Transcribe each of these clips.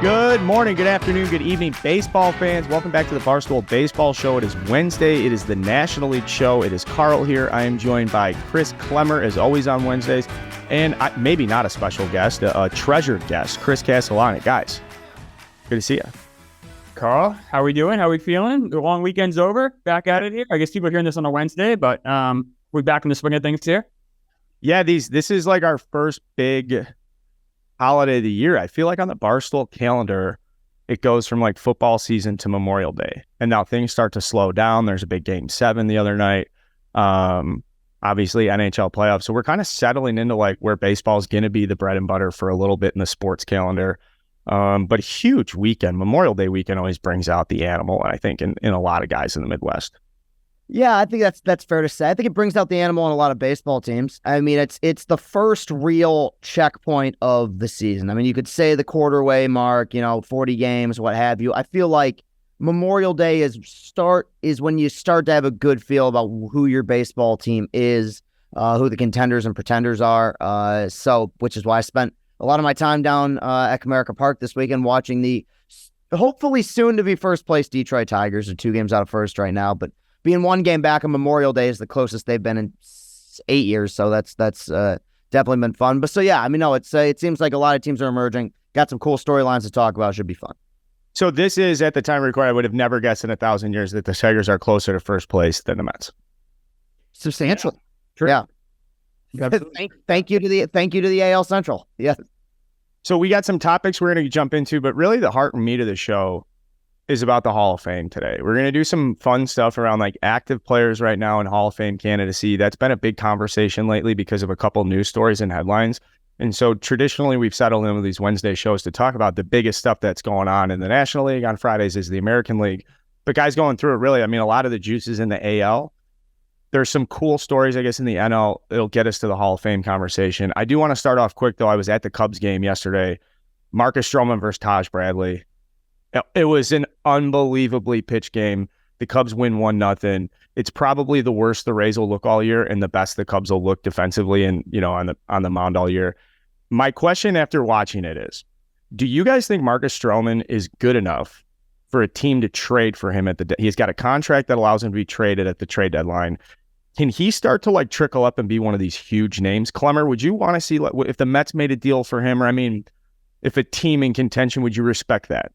Good morning, good afternoon, good evening, baseball fans. Welcome back to the Barstool Baseball Show. It is Wednesday. It is the National League Show. It is Carl here. I am joined by Chris Klemmer, as always on Wednesdays, and maybe not a special guest, a treasured guest, Chris Castellani. Guys, good to see you. Carl, how are we doing? How are we feeling? The long weekend's over. Back at it here. I guess people are hearing this on a Wednesday, but we're back in the swing of things here. Yeah, this is like our first big holiday of the year. I feel like on the Barstool calendar, it goes from like football season to Memorial Day. And now things start to slow down. There's a big Game 7 the other night. Obviously, NHL playoffs. So we're kind of settling into like where baseball is going to be the bread and butter for a little bit in the sports calendar. But a huge weekend. Memorial Day weekend always brings out the animal, I think, in a lot of guys in the Midwest. Yeah, I think that's fair to say. I think it brings out the animal in a lot of baseball teams. I mean, it's the first real checkpoint of the season. I mean, you could say the quarterway mark, 40 games, what have you. I feel like Memorial Day is when you start to have a good feel about who your baseball team is, who the contenders and pretenders are. Which is why I spent a lot of my time down at Comerica Park this weekend watching the hopefully soon to be first place Detroit Tigers. Are 2 games out of first right now, but being 1 game back on Memorial Day is the closest they've been in 8 years, so that's definitely been fun. But so yeah, I mean, no, it seems like a lot of teams are emerging. Got some cool storylines to talk about. Should be fun. So this is, at the time of recording, I would have never guessed in 1,000 years that the Tigers are closer to first place than the Mets. Substantially, yeah. Thank you to the AL Central. Yeah. So we got some topics we're going to jump into, but really the heart and meat of the show is about the Hall of Fame today. We're going to do some fun stuff around like active players right now in Hall of Fame candidacy. That's been a big conversation lately because of a couple news stories and headlines. And so traditionally we've settled in with these Wednesday shows to talk about the biggest stuff that's going on in the National League. On Fridays is the American League. But guys, going through it, really, I mean, a lot of the juice is in the AL. There's some cool stories, I guess, in the NL. It'll get us to the Hall of Fame conversation. I do want to start off quick, though. I was at the Cubs game yesterday. Marcus Stroman versus Taj Bradley. It was an unbelievably pitched game. The Cubs win 1-0. It's probably the worst the Rays will look all year and the best the Cubs will look defensively and, on the mound all year. My question after watching it is, do you guys think Marcus Stroman is good enough for a team to trade for him he's got a contract that allows him to be traded at the trade deadline? Can he start to like trickle up and be one of these huge names? Klemmer, would you want to see if the Mets made a deal for him, or I mean, if a team in contention, would you respect that?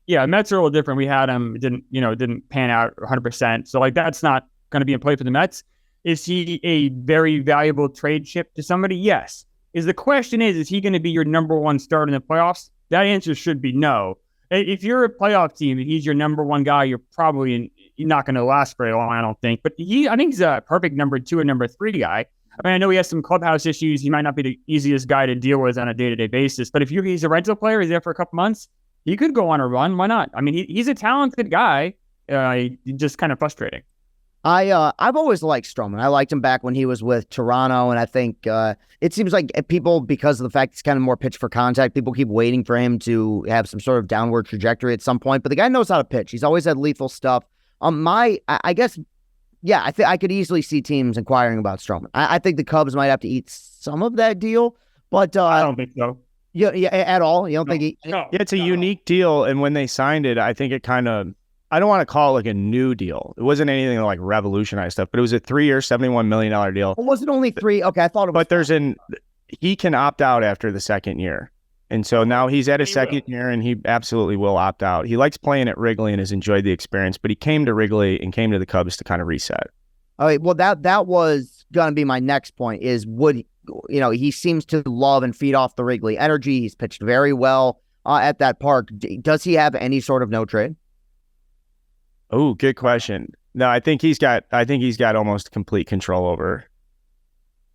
Yeah, Mets are a little different. We had him, didn't pan out 100%. So like that's not going to be in play for the Mets. Is he a very valuable trade chip to somebody? Yes. The question is he going to be your number one starter in the playoffs? That answer should be no. If you're a playoff team and he's your number one guy, you're probably not going to last very long, I don't think. But I think he's a perfect number 2 or number 3 guy. I mean, I know he has some clubhouse issues. He might not be the easiest guy to deal with on a day-to-day basis. But if he's a rental player, he's there for a couple months, he could go on a run. Why not? I mean, he's a talented guy. Just kind of frustrating. I've always liked Stroman. I liked him back when he was with Toronto, and I think it seems like people, because of the fact he's kind of more pitch for contact, people keep waiting for him to have some sort of downward trajectory at some point. But the guy knows how to pitch. He's always had lethal stuff. I guess, yeah, I could easily see teams inquiring about Stroman. I think the Cubs might have to eat some of that deal, but I don't think so. Yeah, at all. You don't think Yeah, it's a unique deal, and when they signed it, I think it kind of, I don't want to call it like a new deal. It wasn't anything like revolutionized stuff, but it was a 3-year, $71 million deal. Well, was it only 3? Okay, I thought it was. But he can opt out after the second year. And so now he's at his second year, and he absolutely will opt out. He likes playing at Wrigley and has enjoyed the experience, but he came to Wrigley and came to the Cubs to kind of reset. All right, well, that was going to be my next point is he seems to love and feed off the Wrigley energy. He's pitched very well at that park. Does he have any sort of no trade? Oh, good question. No, I think he's got almost complete control over.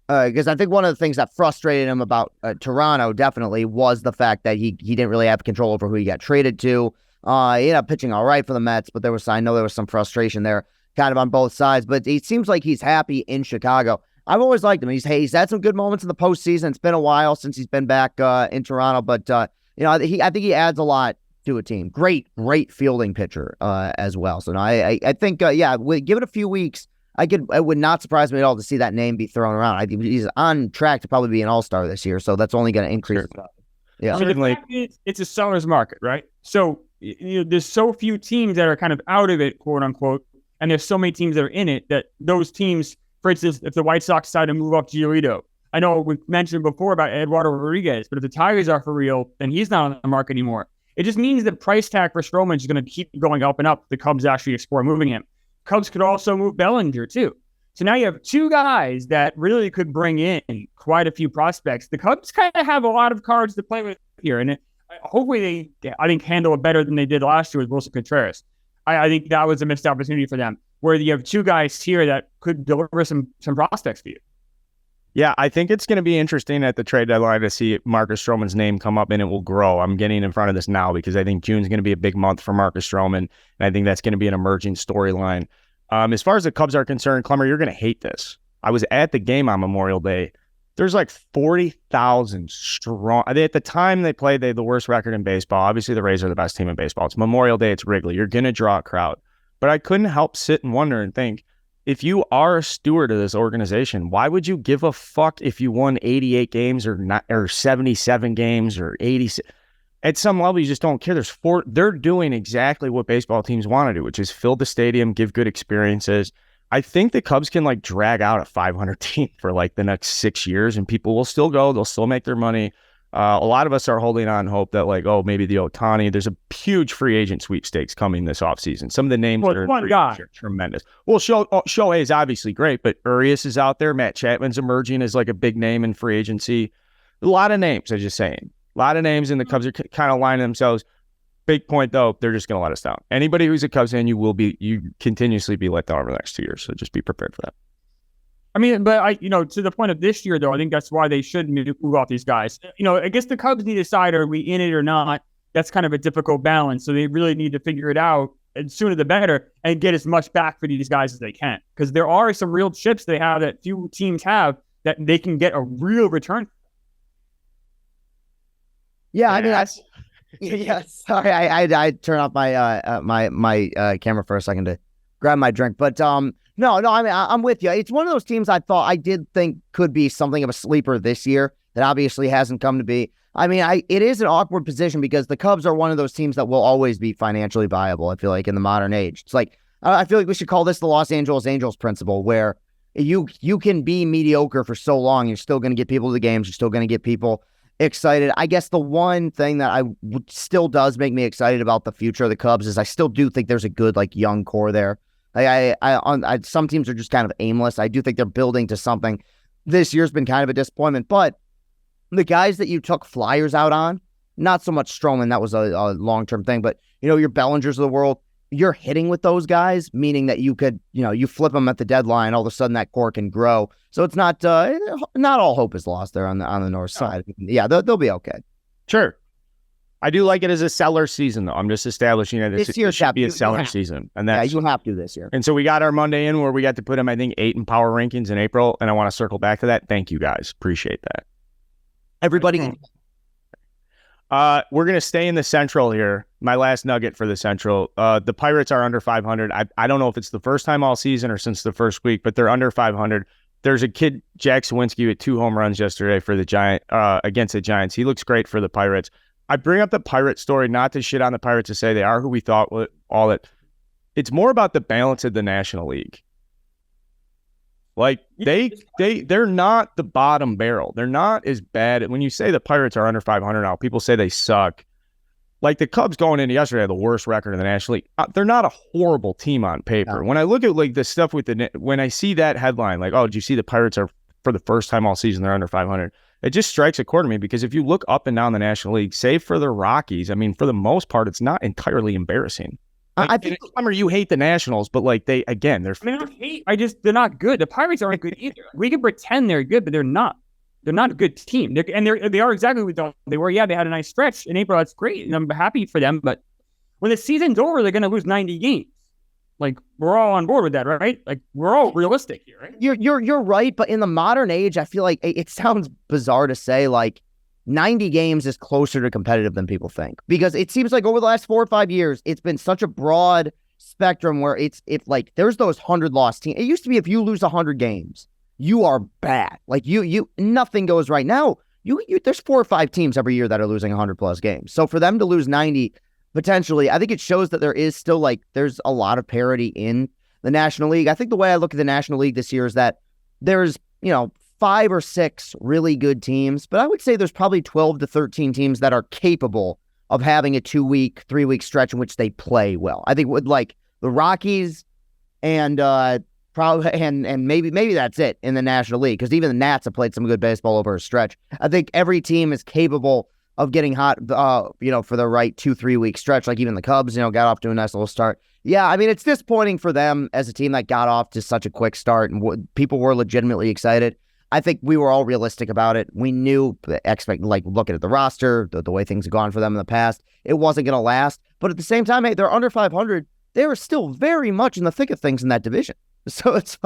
Because I think one of the things that frustrated him about Toronto definitely was the fact that he didn't really have control over who he got traded to. Pitching all right for the Mets, but I know there was some frustration there kind of on both sides. But it seems like he's happy in Chicago. I've always liked him. He's had some good moments in the postseason. It's been a while since he's been back in Toronto, but I think he adds a lot to a team. Great fielding pitcher as well. So no, I think give it a few weeks. It would not surprise me at all to see that name be thrown around. I think he's on track to probably be an all-star this year, so that's only going to increase. Sure. Yeah. I mean, the fact is, it's a seller's market, right? So there's so few teams that are kind of out of it, quote unquote, and there's so many teams that are in it that those teams, for instance, if the White Sox decide to move up Giolito, I know we mentioned before about Eduardo Rodriguez, but if the Tigers are for real, then he's not on the market anymore. It just means the price tag for Stroman is going to keep going up and up. The Cubs actually explore moving him. Cubs could also move Bellinger too. So now you have two guys that really could bring in quite a few prospects. The Cubs kind of have a lot of cards to play with here, and hopefully they, I think, handle it better than they did last year with Wilson Contreras. I think that was a missed opportunity for them, where you have two guys here that could deliver some prospects for you. Yeah, I think it's going to be interesting at the trade deadline to see Marcus Stroman's name come up, and it will grow. I'm getting in front of this now because I think June's going to be a big month for Marcus Stroman, and I think that's going to be an emerging storyline. As far as the Cubs are concerned, Klemmer, you're going to hate this. I was at the game on Memorial Day. There's like 40,000 strong. At the time they played, they had the worst record in baseball. Obviously, the Rays are the best team in baseball. It's Memorial Day. It's Wrigley. You're going to draw a crowd. But I couldn't help sit and wonder and think, if you are a steward of this organization, why would you give a fuck if you won 88 games or 77 games or 86? At some level, you just don't care. They're doing exactly what baseball teams want to do, which is fill the stadium, give good experiences. I think the Cubs can like drag out a 500 team for like the next 6 years, and people will still go. They'll still make their money. A lot of us are holding on hope that like, oh, maybe the Ohtani. There's a huge free agent sweepstakes coming this offseason. Some of the names that are one guy are tremendous. Well, Shohei is obviously great, but Urias is out there. Matt Chapman's emerging as like a big name in free agency. A lot of names, I'm just saying. A lot of names, and the Cubs are kind of lining themselves. Big point, though, they're just going to let us down. Anybody who's a Cubs fan, you continuously be let down over the next 2 years, so just be prepared for that. I mean, but to the point of this year, though, I think that's why they should move off these guys. I guess the Cubs need to decide, are we in it or not? That's kind of a difficult balance. So they really need to figure it out, and sooner the better, and get as much back for these guys as they can. Because there are some real chips they have that few teams have that they can get a real return. Yeah, I mean, yeah. Sorry, I turn off my my camera for a second to grab my drink, but no, I mean, I'm with you. It's one of those teams I did think could be something of a sleeper this year that obviously hasn't come to be. I mean, it is an awkward position because the Cubs are one of those teams that will always be financially viable, I feel like, in the modern age. It's like, I feel like we should call this the Los Angeles Angels principle, where you can be mediocre for so long, you're still going to get people to the games, you're still going to get people excited. I guess the one thing that still does make me excited about the future of the Cubs is I still do think there's a good like young core there. Some teams are just kind of aimless. I do think they're building to something. This year's been kind of a disappointment, but the guys that you took flyers out on, not so much Stroman, that was a long-term thing, but your Bellingers of the world, you're hitting with those guys, meaning that you could, you flip them at the deadline, all of a sudden that core can grow. So it's not all hope is lost there on the north side. Yeah, they'll be okay. Sure. I do like it as a seller season, though. I'm just establishing that this year should be a seller season. And that's, you have to this year. And so we got our Monday in where we got to put them, I think, 8 in power rankings in April. And I want to circle back to that. Thank you, guys. Appreciate that. Everybody. We're going to stay in the Central here. My last nugget for the Central. The Pirates are under 500. I don't know if it's the first time all season or since the first week, but they're under 500. There's a kid, Jack Sawinski, with 2 home runs yesterday for the against the Giants. He looks great for the Pirates. I bring up the Pirate story not to shit on the Pirates, to say they are who we thought all that. It's more about the balance of the National League. Like they're not the bottom barrel. They're not as bad. When you say the Pirates are under 500 now, people say they suck. Like the Cubs going into yesterday had the worst record in the National League. They're not a horrible team on paper. No. When I look at like the stuff when I see that headline, like, oh, did you see the Pirates are for the first time all season they're under 500? It just strikes a chord to me, because if you look up and down the National League, save for the Rockies, I mean, for the most part, it's not entirely embarrassing. Like, I think you hate the Nationals, but like they're. they're not good. The Pirates aren't good either. We can pretend they're good, but they're not. They're not a good team. They are exactly what we thought they were. Yeah, they had a nice stretch in April. That's great, and I'm happy for them. But when the season's over, they're going to lose 90 games. Like, we're all on board with that, right? Like, we're all realistic here, right? You're right, but in the modern age, I feel like it sounds bizarre to say like 90 games is closer to competitive than people think, because it seems like over the last 4 or 5 years, it's been such a broad spectrum where if like there's those 100 loss teams. It used to be if you lose 100 games, you are bad. Like you nothing goes right. Now there's 4 or 5 teams every year that are losing 100+ games. So for them to lose 90, potentially, I think it shows that there is still there's a lot of parity in the National League. I think the way I look at the National League this year is that there's, 5 or 6 really good teams, but I would say there's probably 12 to 13 teams that are capable of having a 2-week, 3-week stretch in which they play well. I think with the Rockies and probably and maybe that's it in the National League, because even the Nats have played some good baseball over a stretch. I think every team is capable of getting hot, for the right 2-3 week stretch. Like even the Cubs, got off to a nice little start. Yeah, I mean, it's disappointing for them as a team that got off to such a quick start, and people were legitimately excited. I think we were all realistic about it. We knew, looking at the roster, the way things have gone for them in the past, it wasn't going to last. But at the same time, hey, they're under 500. They were still very much in the thick of things in that division. So it's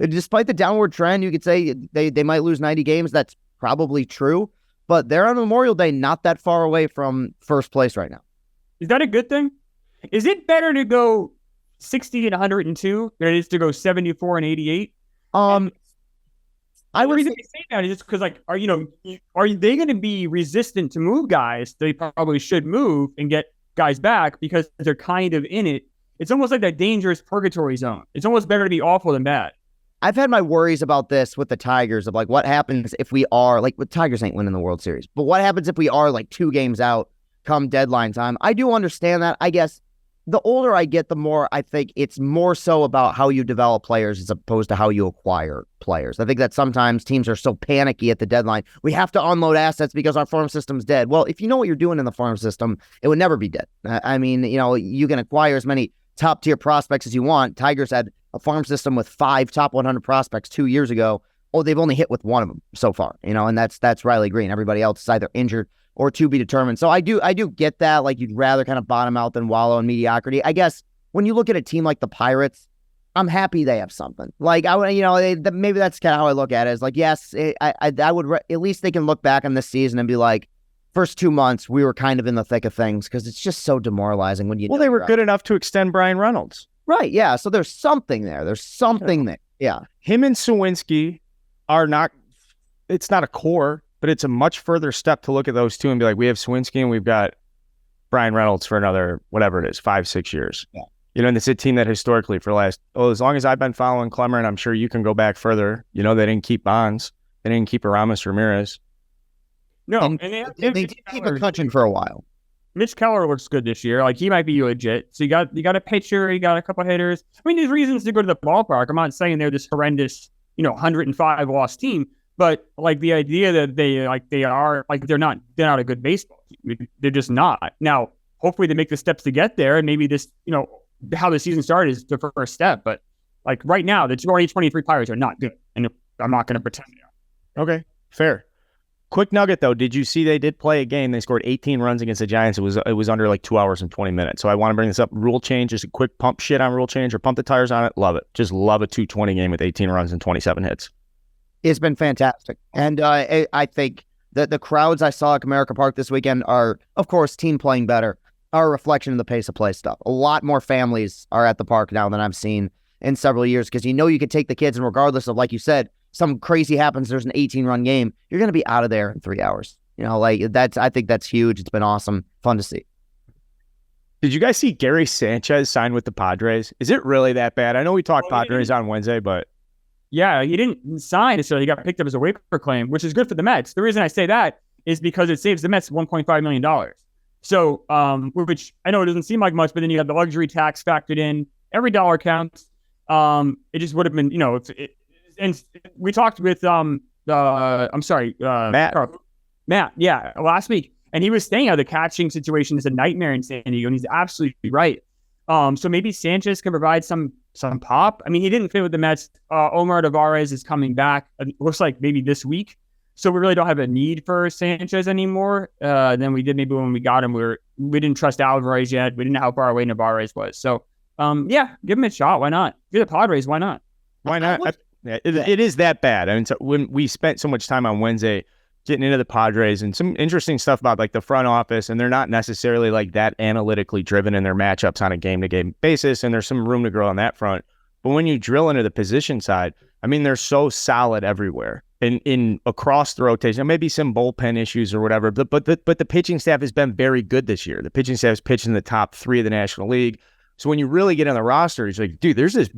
despite the downward trend, you could say they might lose 90 games. That's probably true. But they're on Memorial Day, not that far away from first place right now. Is that a good thing? Is it better to go 60 and 102 than it is to go 74 and 88? I would say that is just because, are they going to be resistant to move guys? They probably should move and get guys back because they're kind of in it. It's almost like that dangerous purgatory zone. It's almost better to be awful than bad. I've had my worries about this with the Tigers of what happens if we are with Tigers ain't winning the World Series, but what happens if we are 2 games out come deadline time? I do understand that. I guess the older I get, the more I think it's more so about how you develop players as opposed to how you acquire players. I think that sometimes teams are so panicky at the deadline. We have to unload assets because our farm system's dead. Well, if you know what you're doing in the farm system, it would never be dead. I mean, you can acquire as many top tier prospects as you want. Tigers had a farm system with 5 top 100 prospects 2 years ago. Oh, they've only hit with one of them so far, and that's Riley Green. Everybody else is either injured or to be determined. So I do get that. You'd rather kind of bottom out than wallow in mediocrity. I guess when you look at a team like the Pirates, I'm happy they have something. Maybe that's kind of how I look at it. Is yes, I would at least they can look back on this season and be like, first 2 months we were kind of in the thick of things, because it's just so demoralizing when you. Well, they were good enough to extend Brian Reynolds. Right. Yeah. So there's something there. There's something there. Yeah. Him and Sawinski are not. It's not a core, but it's a much further step to look at those two and be like, we have Sawinski and we've got Brian Reynolds for another, whatever it is, 5-6 years. Yeah. And it's a team that historically for the last, as long as I've been following Klemmer, and I'm sure you can go back further, they didn't keep Bonds. They didn't keep Aramis Ramirez. No. And they did keep McCutchen for a while. Mitch Keller looks good this year. He might be legit. So you got a pitcher, you got a couple hitters. I mean, there's reasons to go to the ballpark. I'm not saying they're this horrendous, 105 loss team. But the idea that they're not a good baseball team. They're just not. Now, hopefully they make the steps to get there, and maybe this, how the season started is the first step. But right now, the 2023 Pirates are not good, and I'm not going to pretend they are. Okay, fair. Quick nugget though, did you see they did play a game? They scored 18 runs against the Giants. It was under 2 hours and 20 minutes. So I want to bring this up. Rule change, just a quick pump shit on rule change or pump the tires on it. Love it. Just love a 220 game with 18 runs and 27 hits. It's been fantastic. And I think that the crowds I saw at Comerica Park this weekend are, of course, team playing better, are a reflection of the pace of play stuff. A lot more families are at the park now than I've seen in several years, because you could take the kids, and regardless of, like you said, some crazy happens, there's an 18-run game, you're going to be out of there in 3 hours. I think that's huge. It's been awesome. Fun to see. Did you guys see Gary Sanchez sign with the Padres? Is it really that bad? I know we talked Padres on Wednesday, but... Yeah, he didn't sign, so he got picked up as a waiver claim, which is good for the Mets. The reason I say that is because it saves the Mets $1.5 million. So, which I know it doesn't seem like much, but then you have the luxury tax factored in. Every dollar counts. It just would have been, and we talked with Matt, yeah, last week, and he was saying how the catching situation is a nightmare in San Diego, and he's absolutely right. So maybe Sanchez can provide some pop. I mean, he didn't fit with the Mets. Omar Tavares is coming back. It looks like maybe this week. So we really don't have a need for Sanchez anymore than we did maybe when we got him. We didn't trust Alvarez yet. We didn't know how far away Tavares was. So yeah, give him a shot. Why not? If you're the Padres, why not? Why not? It is that bad. I mean, so when we spent so much time on Wednesday getting into the Padres and some interesting stuff about the front office, and they're not necessarily that analytically driven in their matchups on a game-to-game basis, and there's some room to grow on that front. But when you drill into the position side, I mean, they're so solid everywhere. in across the rotation. Maybe some bullpen issues or whatever, but the pitching staff has been very good this year. The pitching staff is pitching in the top 3 of the National League. So when you really get on the roster, it's like, dude, there's this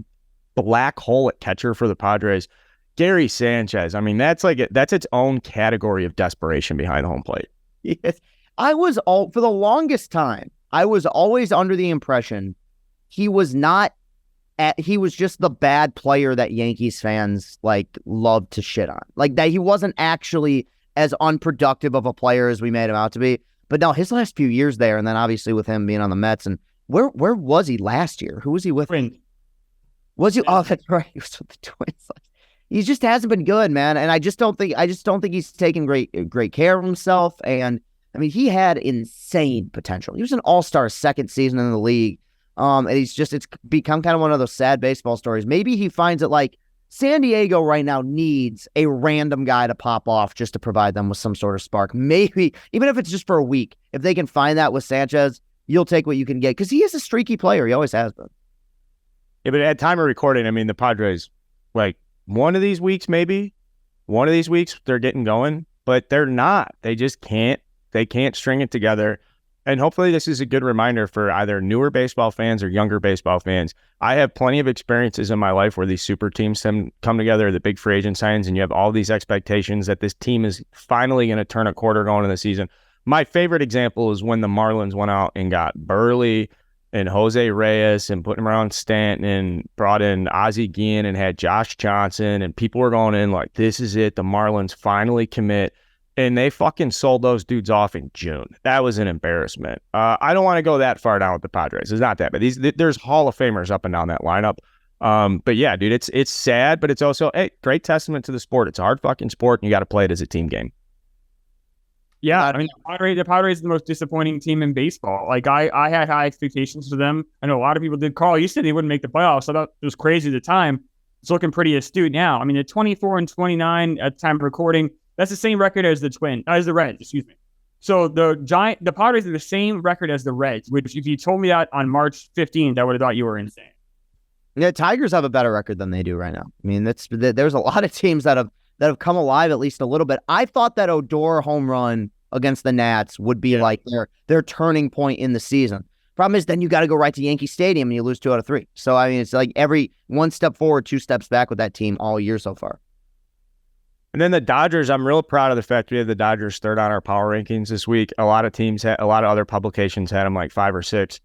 black hole at catcher for the Padres. Gary Sanchez. I mean, that's its own category of desperation behind the home plate. Yes. For the longest time, I was always under the impression he was just the bad player that Yankees fans love to shit on. Like that he wasn't actually as unproductive of a player as we made him out to be. But no, his last few years there, and then obviously with him being on the Mets, and where was he last year? Who was he with? Was he? Oh, that's right. He was with the Twins. He just hasn't been good, man. And I just don't think he's taken great care of himself. And I mean, he had insane potential. He was an all-star second season in the league. And it's become kind of one of those sad baseball stories. Maybe he finds it like San Diego right now needs a random guy to pop off just to provide them with some sort of spark. Maybe, even if it's just for a week, if they can find that with Sanchez, you'll take what you can get. Because he is a streaky player. He always has been. Yeah, but at time of recording, I mean, the Padres, one of these weeks, they're getting going, but they're not. They just can't. They can't string it together. And hopefully this is a good reminder for either newer baseball fans or younger baseball fans. I have plenty of experiences in my life where these super teams come together, the big free agent signs, and you have all these expectations that this team is finally going to turn a quarter going in the season. My favorite example is when the Marlins went out and got Burley and Jose Reyes and put him around Stanton and brought in Ozzie Guillen and had Josh Johnson, and people were going in like, this is it. The Marlins finally commit. And they fucking sold those dudes off in June. That was an embarrassment. I don't want to go that far down with the Padres. It's not that bad. There's Hall of Famers up and down that lineup. But yeah, dude, it's sad, but it's also great testament to the sport. It's a hard fucking sport, and you got to play it as a team game. Yeah, I mean, the Padres are the most disappointing team in baseball. Like, I had high expectations for them. I know a lot of people did. Carl, you said they wouldn't make the playoffs. I thought it was crazy at the time. It's looking pretty astute now. I mean, they're 24-29 at the time of recording. That's the same record as the Reds, excuse me. So the Padres are the same record as the Reds, which if you told me that on March 15th, I would have thought you were insane. Yeah, Tigers have a better record than they do right now. I mean, there's a lot of teams that have come alive at least a little bit. I thought that Odor home run against the Nats would be like their turning point in the season. Problem is, then you got to go right to Yankee Stadium and you lose 2 out of 3. So I mean, it's like every 1 step forward, 2 steps back with that team all year so far. And then the Dodgers, I'm real proud of the fact we have the Dodgers third on our power rankings this week. A lot of other publications had them like 5 or 6.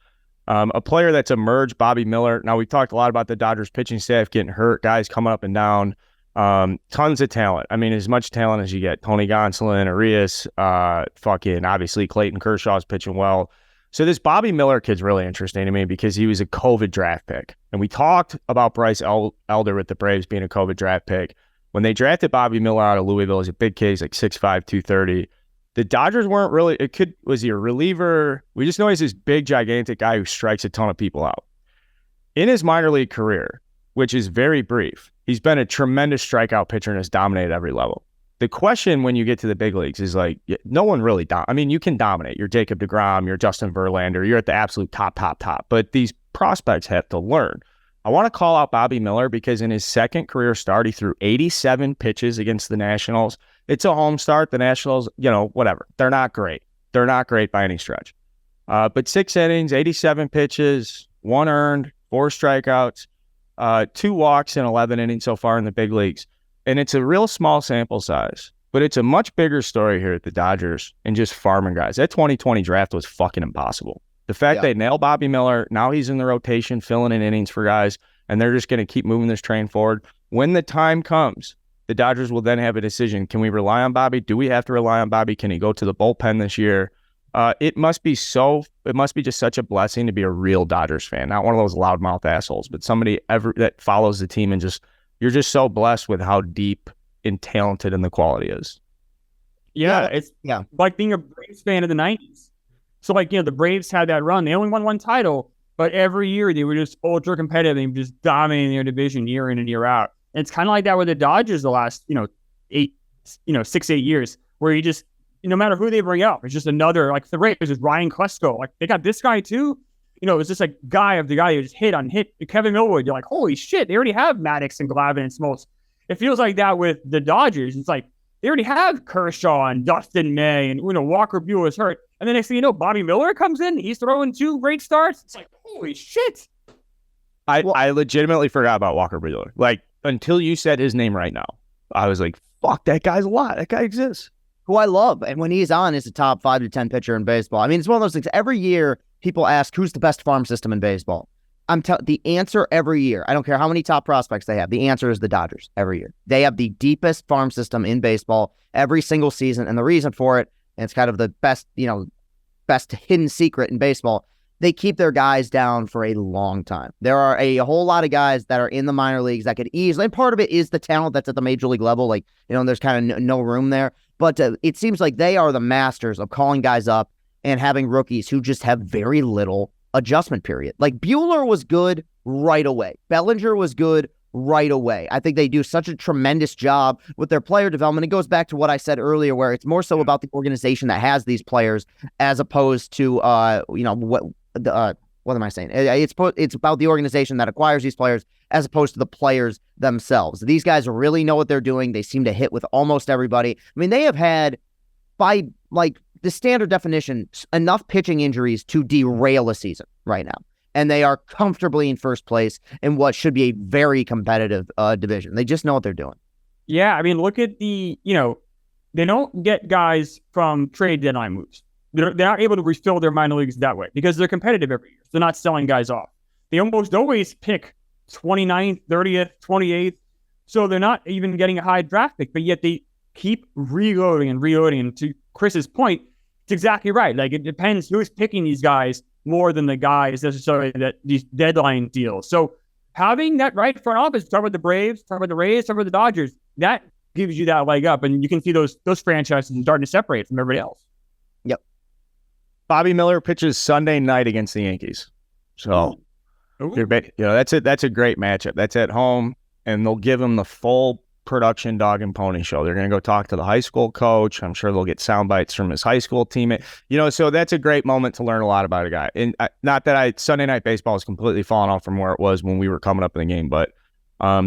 A player that's emerged, Bobby Miller. Now, we've talked a lot about the Dodgers pitching staff getting hurt, guys coming up and down. Tons of talent. I mean, as much talent as you get. Tony Gonsolin, Arias, obviously Clayton Kershaw's pitching well. So this Bobby Miller kid's really interesting to me because he was a COVID draft pick. And we talked about Bryce Elder with the Braves being a COVID draft pick. When they drafted Bobby Miller out of Louisville, he's a big kid. He's like 6'5", 230. The Dodgers weren't really, was he a reliever? We just know he's this big, gigantic guy who strikes a ton of people out. In his minor league career, which is very brief, he's been a tremendous strikeout pitcher and has dominated every level. The question when you get to the big leagues is like, no one really, you can dominate. You're Jacob deGrom, you're Justin Verlander, you're at the absolute top. But these prospects have to learn. I want to call out Bobby Miller because in his second career start, he threw 87 pitches against the Nationals. It's a home start. The Nationals, whatever. They're not great. They're not great by any stretch. But 6 innings, 87 pitches, 1 earned, 4 strikeouts, 2 walks in 11 innings so far in the big leagues. And it's a real small sample size, but it's a much bigger story here at the Dodgers and just farming guys. That 2020 draft was fucking impossible. The fact they nailed Bobby Miller, now he's in the rotation, filling in innings for guys, and they're just going to keep moving this train forward. When the time comes, the Dodgers will then have a decision. Can we rely on Bobby? Do we have to rely on Bobby? Can he go to the bullpen this year? It must be just such a blessing to be a real Dodgers fan, not one of those loudmouth assholes, but somebody that follows the team and you're just so blessed with how deep and talented and the quality is. Yeah, it's like being a Braves fan of the 90s. So, the Braves had that run. They only won 1 title, but every year they were just ultra competitive and just dominating their division year in and year out. And it's kind of like that with the Dodgers the last, 6, 8 years, where you just, no matter who they bring up, it's just another, like the Rays, is Ryan Klesko. Like, they got this guy too. It's just like guy who just hit on hit. Kevin Millwood, you're like, holy shit, they already have Maddox and Glavine and Smoltz. It feels like that with the Dodgers. It's like they already have Kershaw and Dustin May and Walker Buehler's hurt. And the next thing you know, Bobby Miller comes in. He's throwing 2 great starts. It's like, holy shit. I legitimately forgot about Walker Brewer. Like, until you said his name right now, I was like, fuck, that guy's a lot. That guy exists. Who I love. And when he's on, is a top 5 to 10 pitcher in baseball. I mean, it's one of those things. Every year, people ask, who's the best farm system in baseball? The answer every year, I don't care how many top prospects they have, the answer is the Dodgers every year. They have the deepest farm system in baseball every single season. And the reason for it, and it's kind of the best hidden secret in baseball, they keep their guys down for a long time. There are a whole lot of guys that are in the minor leagues that could easily, and part of it is the talent that's at the major league level. Like, there's kind of no room there. But it seems like they are the masters of calling guys up and having rookies who just have very little adjustment period. Like, Buehler was good right away. Bellinger was good right away. I think they do such a tremendous job with their player development. It goes back to what I said earlier, where it's more so about the organization that has these players as opposed to, what am I saying? It's about the organization that acquires these players as opposed to the players themselves. These guys really know what they're doing. They seem to hit with almost everybody. I mean, they have had, by like the standard definition, enough pitching injuries to derail a season right now. And they are comfortably in first place in what should be a very competitive division. They just know what they're doing. Yeah, I mean, look at they don't get guys from trade deadline moves. They're not able to refill their minor leagues that way because they're competitive every year. They're not selling guys off. They almost always pick 29th, 30th, 28th. So they're not even getting a high draft pick, but yet they keep reloading and reloading. And to Chris's point, it's exactly right. Like, it depends who's picking these guys more than the guys necessarily that these deadline deals. So having that right front office, talk about the Braves, talk about the Rays, talk about the Dodgers, that gives you that leg up. And you can see those franchises starting to separate from everybody else. Yep. Bobby Miller pitches Sunday night against the Yankees. So that's a great matchup. That's at home, and they'll give him the full production dog and pony show. They're going to go talk to the high school coach. I'm sure they'll get sound bites from his high school teammate. So that's a great moment to learn a lot about a guy. And not that Sunday night baseball has completely fallen off from where it was when we were coming up in the game, but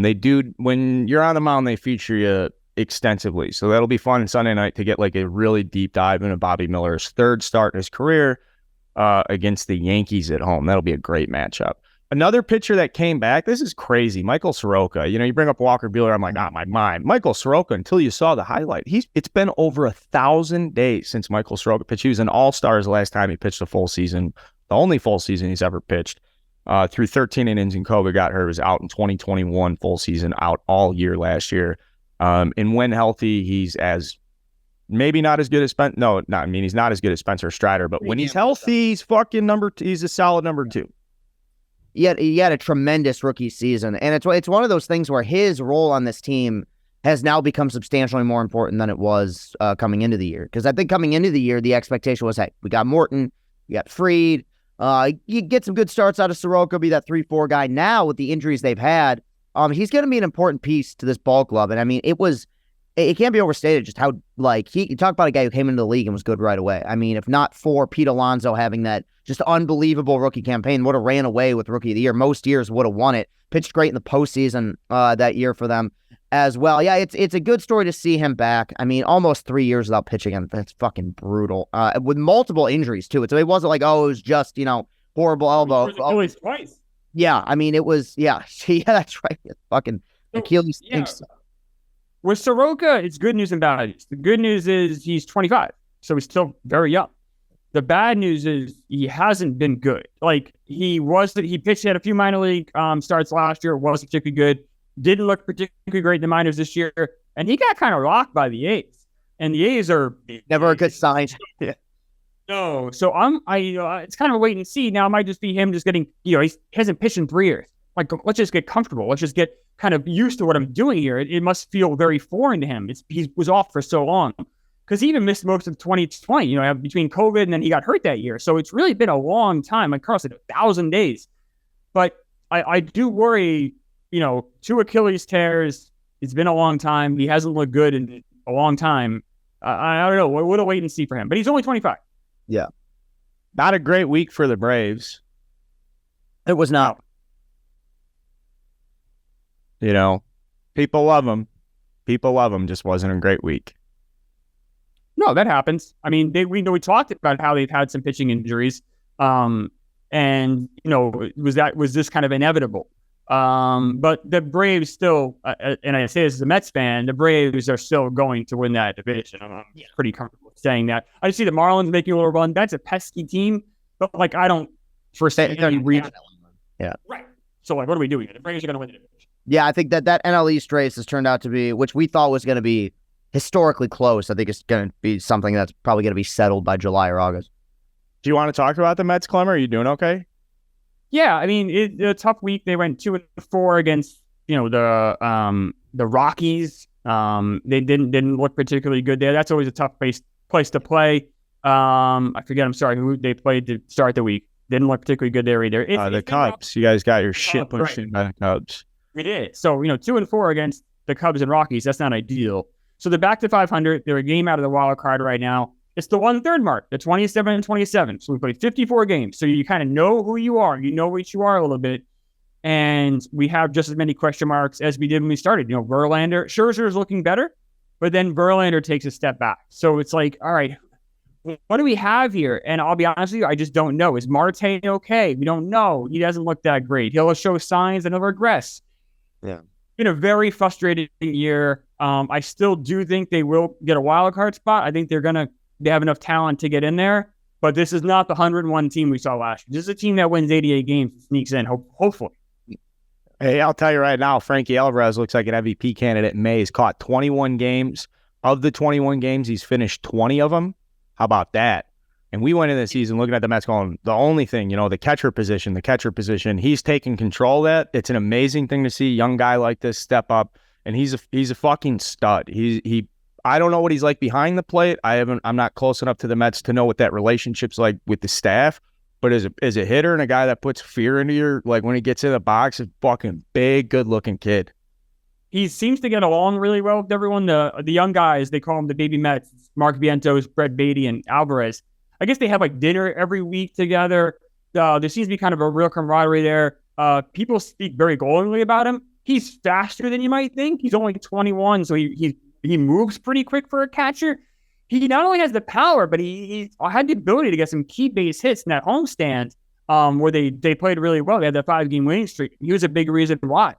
they do, when you're on the mound, they feature you extensively. So that'll be fun Sunday night to get like a really deep dive into Bobby Miller's third start in his career against the Yankees at home. That'll be a great matchup. Another pitcher that came back, this is crazy, Michael Soroka. You bring up Walker Buehler, I'm like, my mind. Michael Soroka, until you saw the highlight, it's been over 1,000 days since Michael Soroka pitched. He was an all-star the last time he pitched a full season, the only full season he's ever pitched. Through 13 innings, and COVID got hurt, was out in 2021, full season, out all year last year. And when healthy, he's maybe not as good as Spencer. No, not. I mean, he's not as good as Spencer Strider, but when he's healthy, he's fucking number 2. He's a solid number 2. He had a tremendous rookie season, and it's one of those things where his role on this team has now become substantially more important than it was coming into the year. Because I think coming into the year, the expectation was, hey, we got Morton, we got Fried, you get some good starts out of Soroka, be that 3-4 guy. Now with the injuries they've had, he's going to be an important piece to this ball club. And I mean, it can't be overstated just how, like, you talk about a guy who came into the league and was good right away. I mean, if not for Pete Alonso having that just unbelievable rookie campaign, would have ran away with Rookie of the Year. Most years would have won it. Pitched great in the postseason that year for them as well. Yeah, it's a good story to see him back. I mean, almost 3 years without pitching, and that's fucking brutal. With multiple injuries, too. So it wasn't like, it was just, horrible elbow. Achilles twice. Yeah, I mean, it was, yeah, that's right. Fucking Achilles stinks. With Soroka, it's good news and bad news. The good news is he's 25, so he's still very young. The bad news is he hasn't been good. Like, he pitched, he had a few minor league starts last year, wasn't particularly good, didn't look particularly great in the minors this year, and he got kind of rocked by the A's. And the A's are never a good sign. Yeah. No, so it's kind of a wait and see. Now it might just be him just getting, he hasn't pitched in 3 years. Like, let's just get comfortable. Let's just get kind of used to what I'm doing here. It must feel very foreign to him. He was off for so long because he even missed most of 2020, between COVID and then he got hurt that year. So it's really been a long time. Like Carl said, 1,000 days. But I do worry, 2 Achilles tears. It's been a long time. He hasn't looked good in a long time. I don't know. We'll wait and see for him. But he's only 25. Yeah. Not a great week for the Braves. It was not. People love him. People love him. Just wasn't a great week. No, that happens. I mean, we talked about how they've had some pitching injuries, and was this kind of inevitable? But the Braves still, and I say this as a Mets fan, the Braves are still going to win that division. I'm pretty comfortable saying that. I see the Marlins making a little run. That's a pesky team, but I don't foresee any reason. Yeah, right. So what are we doing? The Braves are going to win the division. Yeah, I think that NL East race has turned out to be, which we thought was going to be historically close. I think it's going to be something that's probably going to be settled by July or August. Do you want to talk about the Mets, Klemmer? Are you doing okay? Yeah, I mean, a tough week. They went 2-4 against the Rockies. They didn't look particularly good there. That's always a tough place to play. I forget. I'm sorry, who they played to start the week. Didn't look particularly good there either. The Cubs. You guys got your shit pushed in by the Cubs. We did. So 2-4 against the Cubs and Rockies. That's not ideal. So they're back to 500. They're a game out of the wild card right now. It's the 1/3 mark, the 27-27. So we played 54 games. So you kind of know who you are. You know what you are a little bit. And we have just as many question marks as we did when we started. Verlander, Scherzer is looking better, but then Verlander takes a step back. So it's like, all right, what do we have here? And I'll be honest with you, I just don't know. Is Marte okay? We don't know. He doesn't look that great. He'll show signs and he'll regress. Yeah. Been a very frustrating year. I still do think they will get a wild card spot. I think they have enough talent to get in there, but this is not the 101 team we saw last year. This is a team that wins 88 games and sneaks in, hopefully. Hey, I'll tell you right now, Frankie Alvarez looks like an MVP candidate in May. He's caught 21 games. Of the 21 games, he's finished 20 of them. How about that? And we went into the season looking at the Mets going, the only thing, the catcher position, he's taking control of that. It's an amazing thing to see a young guy like this step up, and he's a fucking stud. I don't know what he's like behind the plate. I'm not close enough to the Mets to know what that relationship's like with the staff, but as a hitter and a guy that puts fear into your, like when he gets in the box, a fucking big, good looking kid. He seems to get along really well with everyone. The young guys, they call him the baby Mets, Mark Vientos, Brett Beatty, and Alvarez. I guess they have dinner every week together. There seems to be kind of a real camaraderie there. People speak very glowingly about him. He's faster than you might think. He's only 21, so he moves pretty quick for a catcher. He not only has the power, but he had the ability to get some key base hits in that homestand where they played really well. They had that 5-game winning streak. He was a big reason why.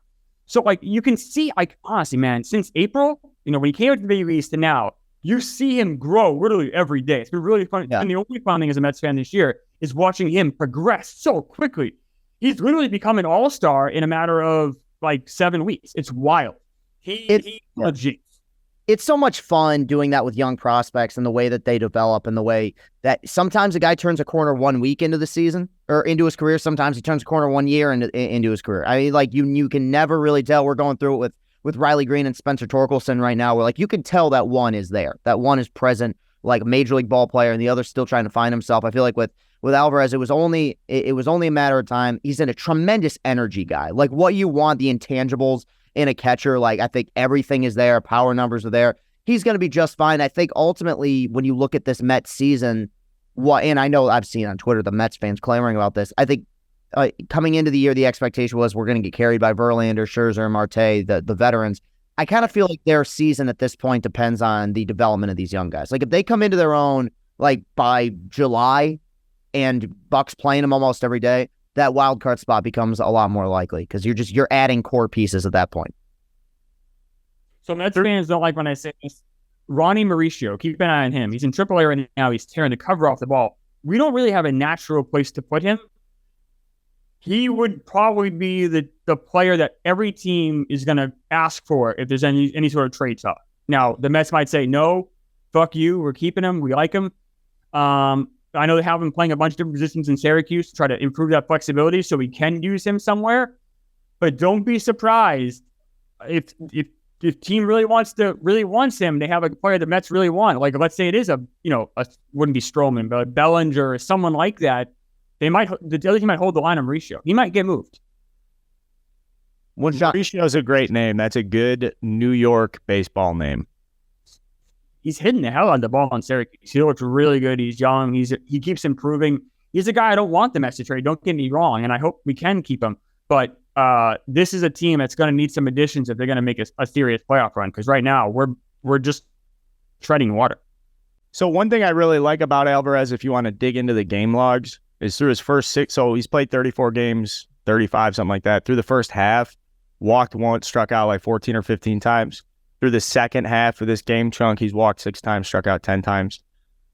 So you can see, honestly, man, since April, when he came to the Big East and now, you see him grow literally every day. It's been really fun. Yeah. And the only fun thing as a Mets fan this year is watching him progress so quickly. He's literally become an all-star in a matter of 7 weeks. It's wild. He's legit. It's so much fun doing that with young prospects and the way that they develop and the way that sometimes a guy turns a corner 1 week into the season or into his career. Sometimes he turns a corner 1 year into his career. I mean, you can never really tell. We're going through it with Riley Green and Spencer Torkelson right now. Where you can tell that one is there. That one is present, like a major league ball player, and the other's still trying to find himself. I feel like with Alvarez, it was only a matter of time. He's in a tremendous energy guy. What you want, the intangibles in a catcher, I think everything is there. Power numbers are there. He's going to be just fine. I think ultimately, when you look at this Mets season, and I know I've seen on Twitter the Mets fans clamoring about this. I think coming into the year, the expectation was we're going to get carried by Verlander, Scherzer, Marte, the veterans. I kind of feel like their season at this point depends on the development of these young guys. If they come into their own, by July, and Buck's playing them almost every day, that wild card spot becomes a lot more likely because you're adding core pieces at that point. So Mets fans don't like when I say this. Ronnie Mauricio, keep an eye on him. He's in AAA right now. He's tearing the cover off the ball. We don't really have a natural place to put him. He would probably be the player that every team is going to ask for if there's any sort of trade talk. Now, the Mets might say, no, fuck you, we're keeping him, we like him. I know they have him playing a bunch of different positions in Syracuse to try to improve that flexibility so we can use him somewhere. But don't be surprised if team really wants him, they have a player the Mets really want. Let's say it is wouldn't be Stroman, but Bellinger or someone like that. The other team might hold the line on Mauricio. He might get moved. Mauricio's a great name. That's a good New York baseball name. He's hitting the hell out of the ball on Syracuse. He looks really good. He's young. He keeps improving. He's a guy I don't want the Mets to trade. Don't get me wrong, and I hope we can keep him. But this is a team that's going to need some additions if they're going to make a serious playoff run. Because right now we're just treading water. So one thing I really like about Alvarez, if you want to dig into the game logs, is through his first 6. So he's played 34 games, 35, something like that. Through the first half, walked once, struck out like 14 or 15 times. Through the second half of this game chunk, he's walked 6 times, struck out 10 times.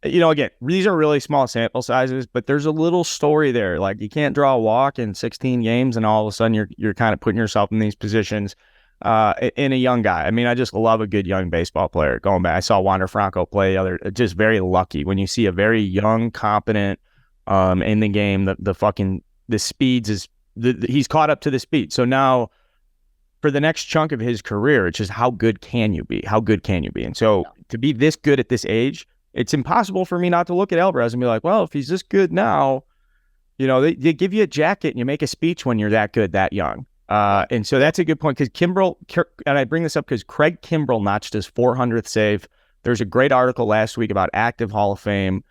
Again, these are really small sample sizes, but there's a little story there. Like, you can't draw a walk in 16 games, and all of a sudden you're kind of putting yourself in these positions in a young guy. I mean, I just love a good young baseball player. Going back, I saw Wander Franco play just very lucky when you see a very young, competent in the game. The speeds he's caught up to the speed. So now, for the next chunk of his career, it's just how good can you be? How good can you be? And so to be this good at this age, it's impossible for me not to look at Alvarez and be like, well, if he's this good now, they give you a jacket and you make a speech when you're that good, that young. And so that's a good point, because Kimbrel, and I bring this up because Craig Kimbrel notched his 400th save. There's a great article last week about active Hall of Fame.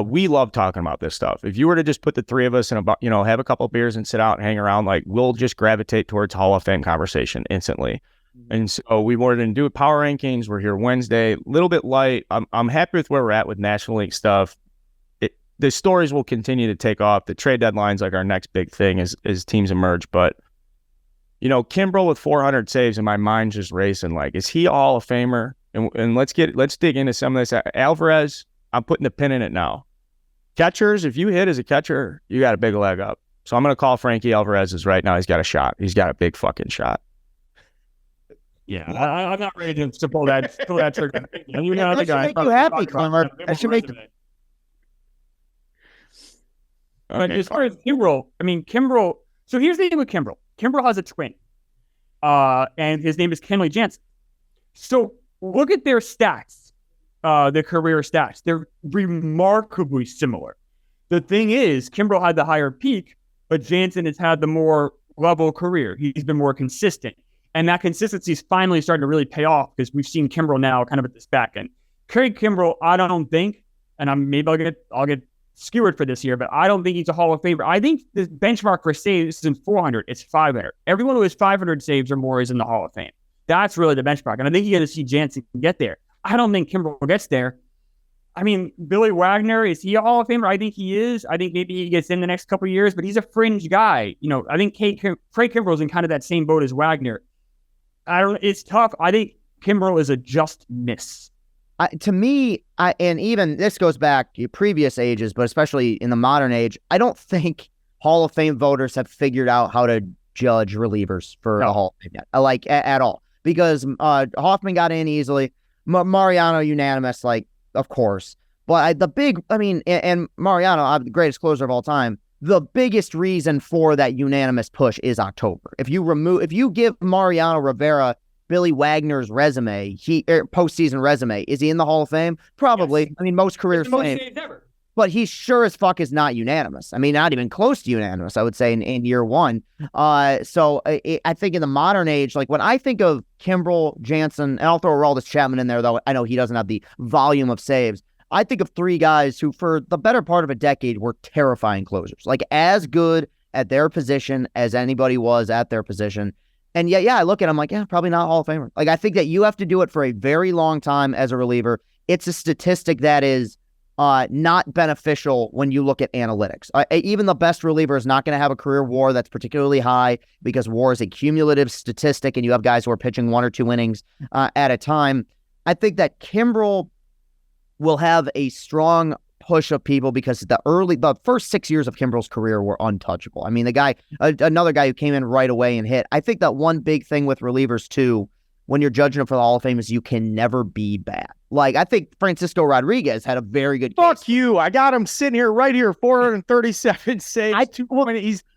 We love talking about this stuff. If you were to just put the three of us in have a couple of beers and sit out and hang around, like, we'll just gravitate towards Hall of Fame conversation instantly. And so we wanted to do power rankings. We're here Wednesday, a little bit light. I'm happy with where we're at with National League stuff. The stories will continue to take off. The trade deadline's like our next big thing as teams emerge. But, Kimbrel with 400 saves, and my mind's just racing. Like, is he a Hall of Famer? And let's dig into some of this. Alvarez, I'm putting the pin in it now. Catchers, if you hit as a catcher, you got a big leg up. So I'm going to call Frankie Alvarez right now. He's got a shot. He's got a big fucking shot. Yeah, I'm not ready to pull that trigger. That should make you happy, Klemmer. That should make you. But as far as Kimbrel, so here's the thing with Kimbrel. Kimbrel has a twin, and his name is Kenley Jansen. So look at their stats, their career stats. They're remarkably similar. The thing is, Kimbrel had the higher peak, but Jansen has had the more level career. He's been more consistent. And that consistency is finally starting to really pay off, because we've seen Kimbrel now kind of at this back end. Craig Kimbrel, I don't think, and I'll get skewered for this year, but I don't think he's a Hall of Famer. I think the benchmark for saves isn't 400, it's 500. Everyone who has 500 saves or more is in the Hall of Fame. That's really the benchmark. And I think you're going to see Jansen get there. I don't think Kimbrel gets there. I mean, Billy Wagner, is he a Hall of Famer? I think he is. I think maybe he gets in the next couple of years, but he's a fringe guy. I think Craig Kimbrel's in kind of that same boat as Wagner. It's tough. I think Kimbrel is a just miss. To me, and even this goes back to previous ages, but especially in the modern age, I don't think Hall of Fame voters have figured out how to judge relievers for a Hall of Fame yet, at all. Because Hoffman got in easily, Mariano unanimous, of course. But and Mariano, the greatest closer of all time. The biggest reason for that unanimous push is October. If you give Mariano Rivera Billy Wagner's resume, postseason resume, is he in the Hall of Fame? Probably. Yes. I mean, most careers fame. But he sure as fuck is not unanimous. I mean, not even close to unanimous, I would say, in year one. So I think in the modern age, like when I think of Kimbrel, Jansen, and I'll throw Aroldis Chapman in there, though I know he doesn't have the volume of saves. I think of three guys who, for the better part of a decade, were terrifying closers. Like, as good at their position as anybody was at their position. And I look at him like, probably not Hall of Famer. Like, I think that you have to do it for a very long time as a reliever. It's a statistic that is not beneficial when you look at analytics. Even the best reliever is not going to have a career WAR that's particularly high, because WAR is a cumulative statistic, and you have guys who are pitching 1 or 2 innings at a time. I think that Kimbrel will have a strong push of people because the first 6 years of Kimbrel's career were untouchable. I mean, another guy who came in right away and hit. I think that one big thing with relievers too, when you're judging them for the Hall of Fame, is you can never be bad. Like, I think Francisco Rodriguez had a very good case. Fuck you. I got him sitting here right here, 437 saves.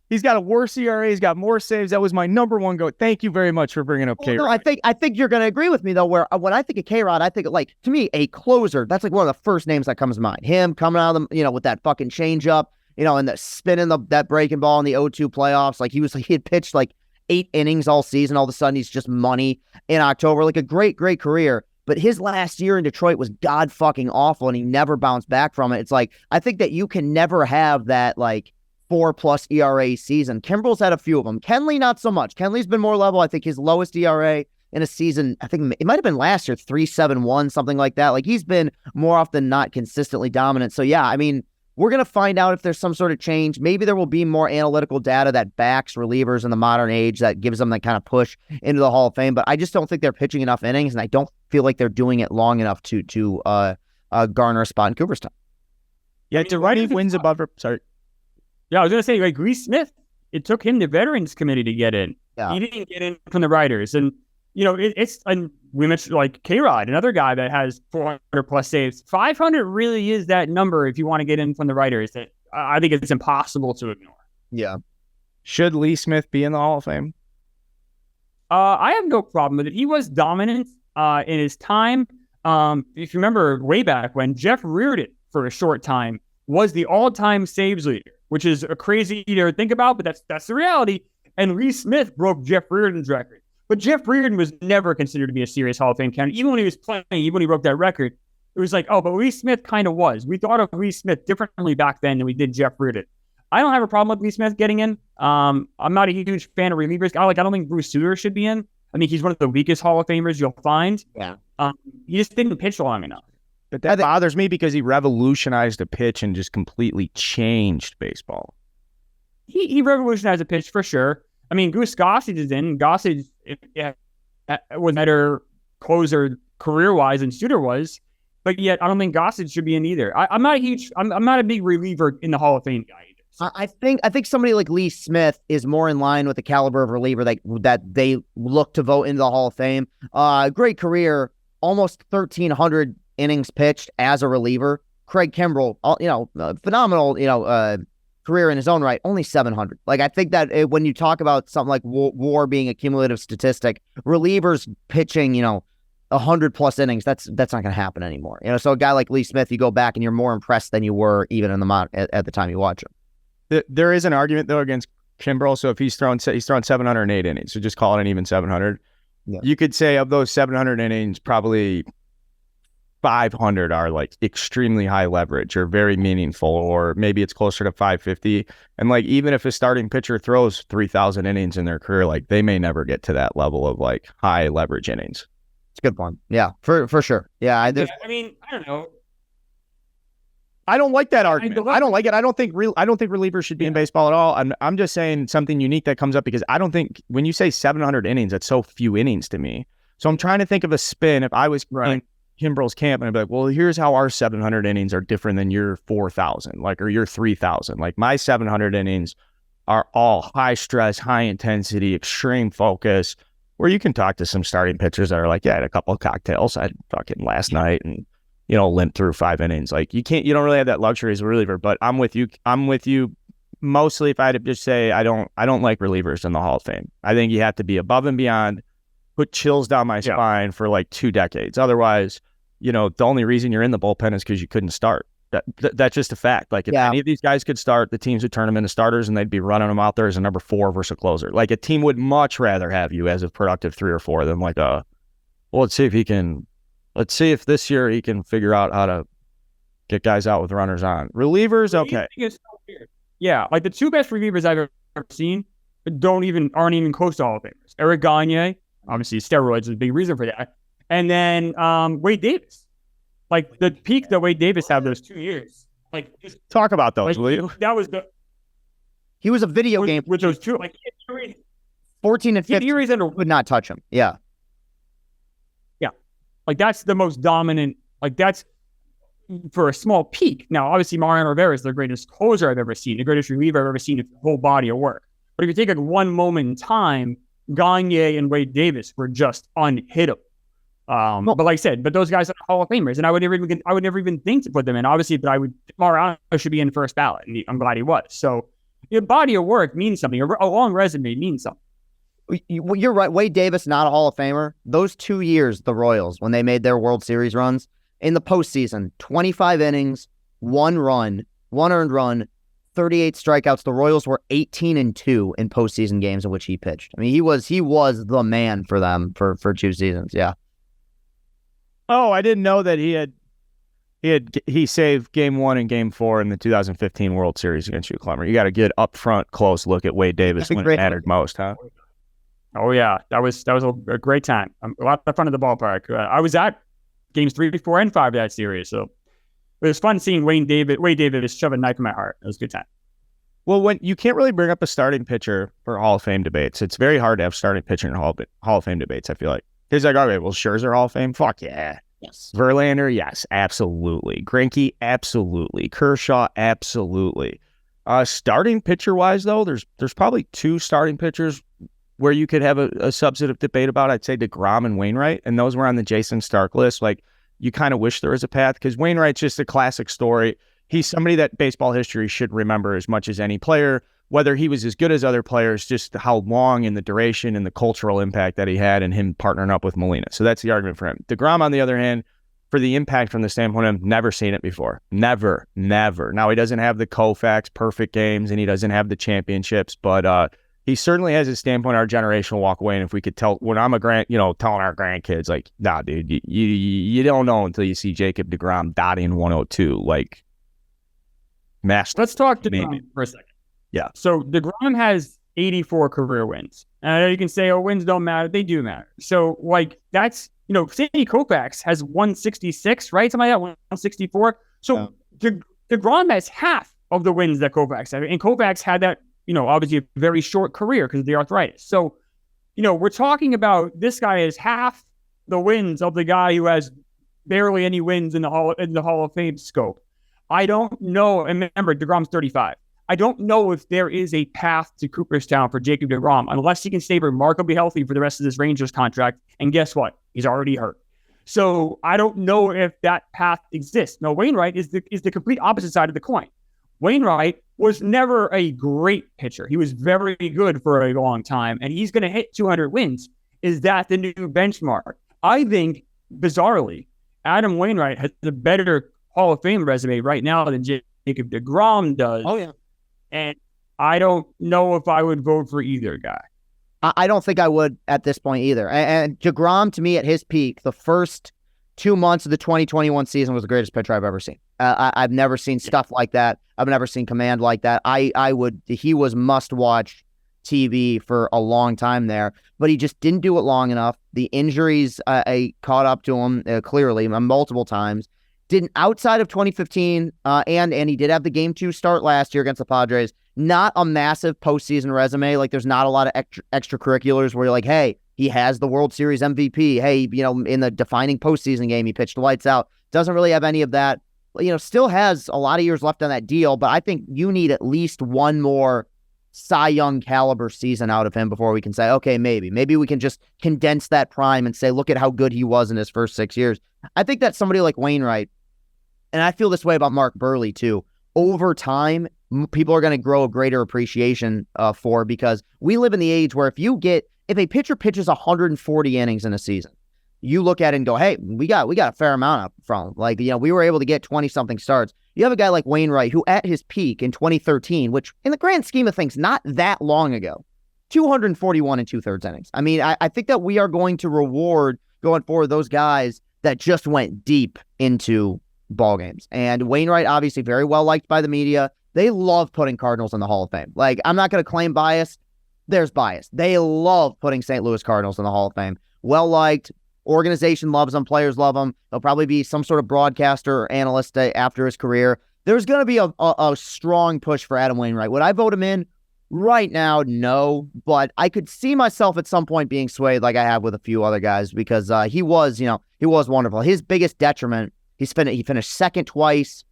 He's got a worse ERA. He's got more saves. That was my number one go. Thank you very much for bringing up K-Rod. No, I think you're going to agree with me, though, where when I think of K-Rod, I think, like, to me, a closer, that's like one of the first names that comes to mind. Him coming out of them, with that fucking changeup, and the spinning that breaking ball in the 0-2 playoffs. Like, he had pitched like 8 innings all season. All of a sudden, he's just money in October. Like, a great, great career. But his last year in Detroit was god fucking awful, and he never bounced back from it. It's like, I think that you can never have that, like, 4+ ERA season. Kimbrel's had a few of them. Kenley, not so much. Kenley's been more level. I think his lowest ERA in a season, I think it might have been last year, 3.71, something like that. Like, he's been more often than not consistently dominant. So yeah, I mean, we're going to find out if there's some sort of change. Maybe there will be more analytical data that backs relievers in the modern age that gives them that kind of push into the Hall of Fame. But I just don't think they're pitching enough innings, and I don't feel like they're doing it long enough to garner a spot in Cooperstown. Yeah, to righty wins above. Sorry. Yeah, I was going to say, like, Reese Smith, it took him the Veterans Committee to get in. Yeah. He didn't get in from the writers. And, you know, and we mentioned, like, K-Rod, another guy that has 400+ saves. 500 really is that number if you want to get in from the writers. That I think it's impossible to ignore. Yeah. Should Lee Smith be in the Hall of Fame? I have no problem with it. He was dominant in his time. If you remember way back when, Jeff Reardon, for a short time, was the all-time saves leader, which is a crazy to think about, but that's the reality. And Lee Smith broke Jeff Reardon's record. But Jeff Reardon was never considered to be a serious Hall of Fame candidate. Even when he was playing, even when he broke that record, it was like, oh, but Lee Smith kind of was. We thought of Lee Smith differently back then than we did Jeff Reardon. I don't have a problem with Lee Smith getting in. I'm not a huge fan of relievers. I don't think Bruce Sutter should be in. I think he's one of the weakest Hall of Famers you'll find. Yeah. He just didn't pitch long enough. But that bothers me because he revolutionized a pitch and just completely changed baseball. He revolutionized a pitch for sure. I mean, Goose Gossage is in. Gossage was a better closer career-wise than Sutter was, but yet I don't think Gossage should be in either. I'm not a big reliever in the Hall of Fame guy either. So. I think somebody like Lee Smith is more in line with the caliber of reliever that they look to vote into the Hall of Fame. Great career, almost 1,300 innings pitched as a reliever. Craig Kimbrel, phenomenal, career in his own right, only 700. Like, I think that when you talk about something like WAR being a cumulative statistic, relievers pitching, 100+ innings, that's not going to happen anymore. So a guy like Lee Smith, you go back and you're more impressed than you were even in at the time you watch him. There is an argument though against Kimbrel. So if he's thrown 708 innings, so just call it an even 700. Yeah. You could say of those 700 innings, probably 500 are like extremely high leverage or very meaningful, or maybe it's closer to 550. And like, even if a starting pitcher throws 3,000 innings in their career, like they may never get to that level of like high leverage innings. It's a good one. Yeah, for sure. Yeah. I don't know. I don't like that argument. I don't like it. I don't think relievers should be in baseball at all. I'm just saying something unique that comes up because I don't think when you say 700 innings, that's so few innings to me. So I'm trying to think of a spin. If I was in Kimbrel's camp and I'd be like, well, here's how our 700 innings are different than your 4,000, or your 3,000. Like, my 700 innings are all high stress, high intensity, extreme focus, where you can talk to some starting pitchers that are like, yeah, I had a couple of cocktails fucking last night and, limped through 5 innings. Like, you don't really have that luxury as a reliever, but I'm with you mostly. If I had to just say, I don't like relievers in the Hall of Fame. I think you have to be above and beyond, put chills down my spine for like 2 decades. Otherwise, the only reason you're in the bullpen is because you couldn't start. That's just a fact. Like, if any of these guys could start, the teams would turn them into starters and they'd be running them out there as a number 4 versus a closer. Like, a team would much rather have you as a productive 3 or 4 than like let's see if this year he can figure out how to get guys out with runners on. Relievers, okay. So weird. Yeah, like the 2 best relievers I've ever seen aren't even close to Hall of Famers. Eric Gagne, obviously steroids is a big reason for that. And then Wade Davis. Like, the peak that Wade Davis had those 2 years. Like, just talk about those, will you? That was he was a video game with those 2, like 14 and 15 would not touch him. Yeah. Yeah. Like, that's the most dominant, like, that's for a small peak. Now, obviously, Mariano Rivera is the greatest closer I've ever seen, the greatest reliever I've ever seen in the whole body of work. But if you take like one moment in time, Gagne and Wade Davis were just unhittable. But like I said, those guys are Hall of Famers, and I would never even think to put them in. Obviously, but Mariano should be in first ballot, and I'm glad he was. So, your body of work means something. A long resume means something. You're right. Wade Davis, not a Hall of Famer. Those 2 years, the Royals, when they made their World Series runs in the postseason, 25 innings, 1 run, 1 earned run, 38 strikeouts. The Royals were 18-2 in postseason games in which he pitched. I mean, he was the man for them for 2 seasons. Yeah. Oh, I didn't know that he He saved Game 1 and Game 4 in the 2015 World Series against you, Klemmer. You got a good upfront close look at Wade Davis when it mattered most, huh? Oh yeah, that was a great time. A lot of fun at the ballpark. I was at Games 3, 4, and 5 of that series, so it was fun seeing Wade Davis shove a knife in my heart. It was a good time. Well, when you can't really bring up a starting pitcher for Hall of Fame debates, it's very hard to have starting pitcher in Hall of Fame debates, I feel like. He's like, okay, well, Scherzer Hall of Fame? Fuck yeah. Yes. Verlander? Yes, absolutely. Greinke? Absolutely. Kershaw? Absolutely. Starting pitcher-wise, though, there's probably 2 starting pitchers where you could have a substantive debate about. I'd say deGrom and Wainwright, and those were on the Jason Stark list. Like, you kind of wish there was a path, because Wainwright's just a classic story. He's somebody that baseball history should remember as much as any player, whether he was as good as other players, just how long and the duration and the cultural impact that he had, and him partnering up with Molina. So that's the argument for him. deGrom, on the other hand, for the impact from the standpoint of never seen it before. Never. Now, he doesn't have the Koufax perfect games, and he doesn't have the championships, but he certainly has a standpoint our generation will walk away. And if we could tell, when I'm telling our grandkids, like, nah, dude, you don't know until you see Jacob deGrom dotting 102, like, master. Let's talk deGrom for a second. Yeah. So deGrom has 84 career wins. And I know you can say, oh, wins don't matter. They do matter. So, like, that's, Sandy Koufax has 166, right? Something like that, 164. So deGrom has half of the wins that Koufax had. And Koufax had that, obviously a very short career because of the arthritis. So, we're talking about this guy is half the wins of the guy who has barely any wins in the Hall of Fame scope. I don't know. And remember, deGrom's 35. I don't know if there is a path to Cooperstown for Jacob deGrom unless he can stay remarkably healthy for the rest of this Rangers contract. And guess what? He's already hurt. So I don't know if that path exists. No, Wainwright is the complete opposite side of the coin. Wainwright was never a great pitcher. He was very good for a long time, and he's going to hit 200 wins. Is that the new benchmark? I think, bizarrely, Adam Wainwright has a better Hall of Fame resume right now than Jacob deGrom does. Oh, yeah. And I don't know if I would vote for either guy. I don't think I would at this point either. And deGrom, to me, at his peak, the first 2 months of the 2021 season was the greatest pitcher I've ever seen. I've never seen stuff like that. I've never seen command like that. He was must-watch TV for a long time there, but he just didn't do it long enough. The injuries caught up to him clearly multiple times. Didn't outside of 2015, and he did have the Game 2 start last year against the Padres. Not a massive postseason resume. Like, there's not a lot of extracurriculars where you're like, hey, he has the World Series MVP. Hey, in the defining postseason game, he pitched lights out. Doesn't really have any of that. Still has a lot of years left on that deal, but I think you need at least one more Cy Young caliber season out of him before we can say, okay, maybe we can just condense that prime and say, look at how good he was in his first 6 years. I think that somebody like Wainwright, and I feel this way about Mark Burley too, over time, people are going to grow a greater appreciation for, because we live in the age where if a pitcher pitches 140 innings in a season, you look at it and go, hey, we got a fair amount up from him. Like, we were able to get 20-something starts. You have a guy like Wainwright who at his peak in 2013, which in the grand scheme of things, not that long ago, 241 and 2/3 innings. I mean, I think that we are going to reward going forward those guys that just went deep into ball games. And Wainwright, obviously very well liked by the media. They love putting Cardinals in the Hall of Fame. Like, I'm not going to claim bias. There's bias. They love putting St. Louis Cardinals in the Hall of Fame. Well liked. Organization loves him. Players love him. He'll probably be some sort of broadcaster or analyst after his career. There's going to be a strong push for Adam Wainwright. Would I vote him in? Right now, no. But I could see myself at some point being swayed like I have with a few other guys, because he was wonderful. His biggest detriment, he finished second twice,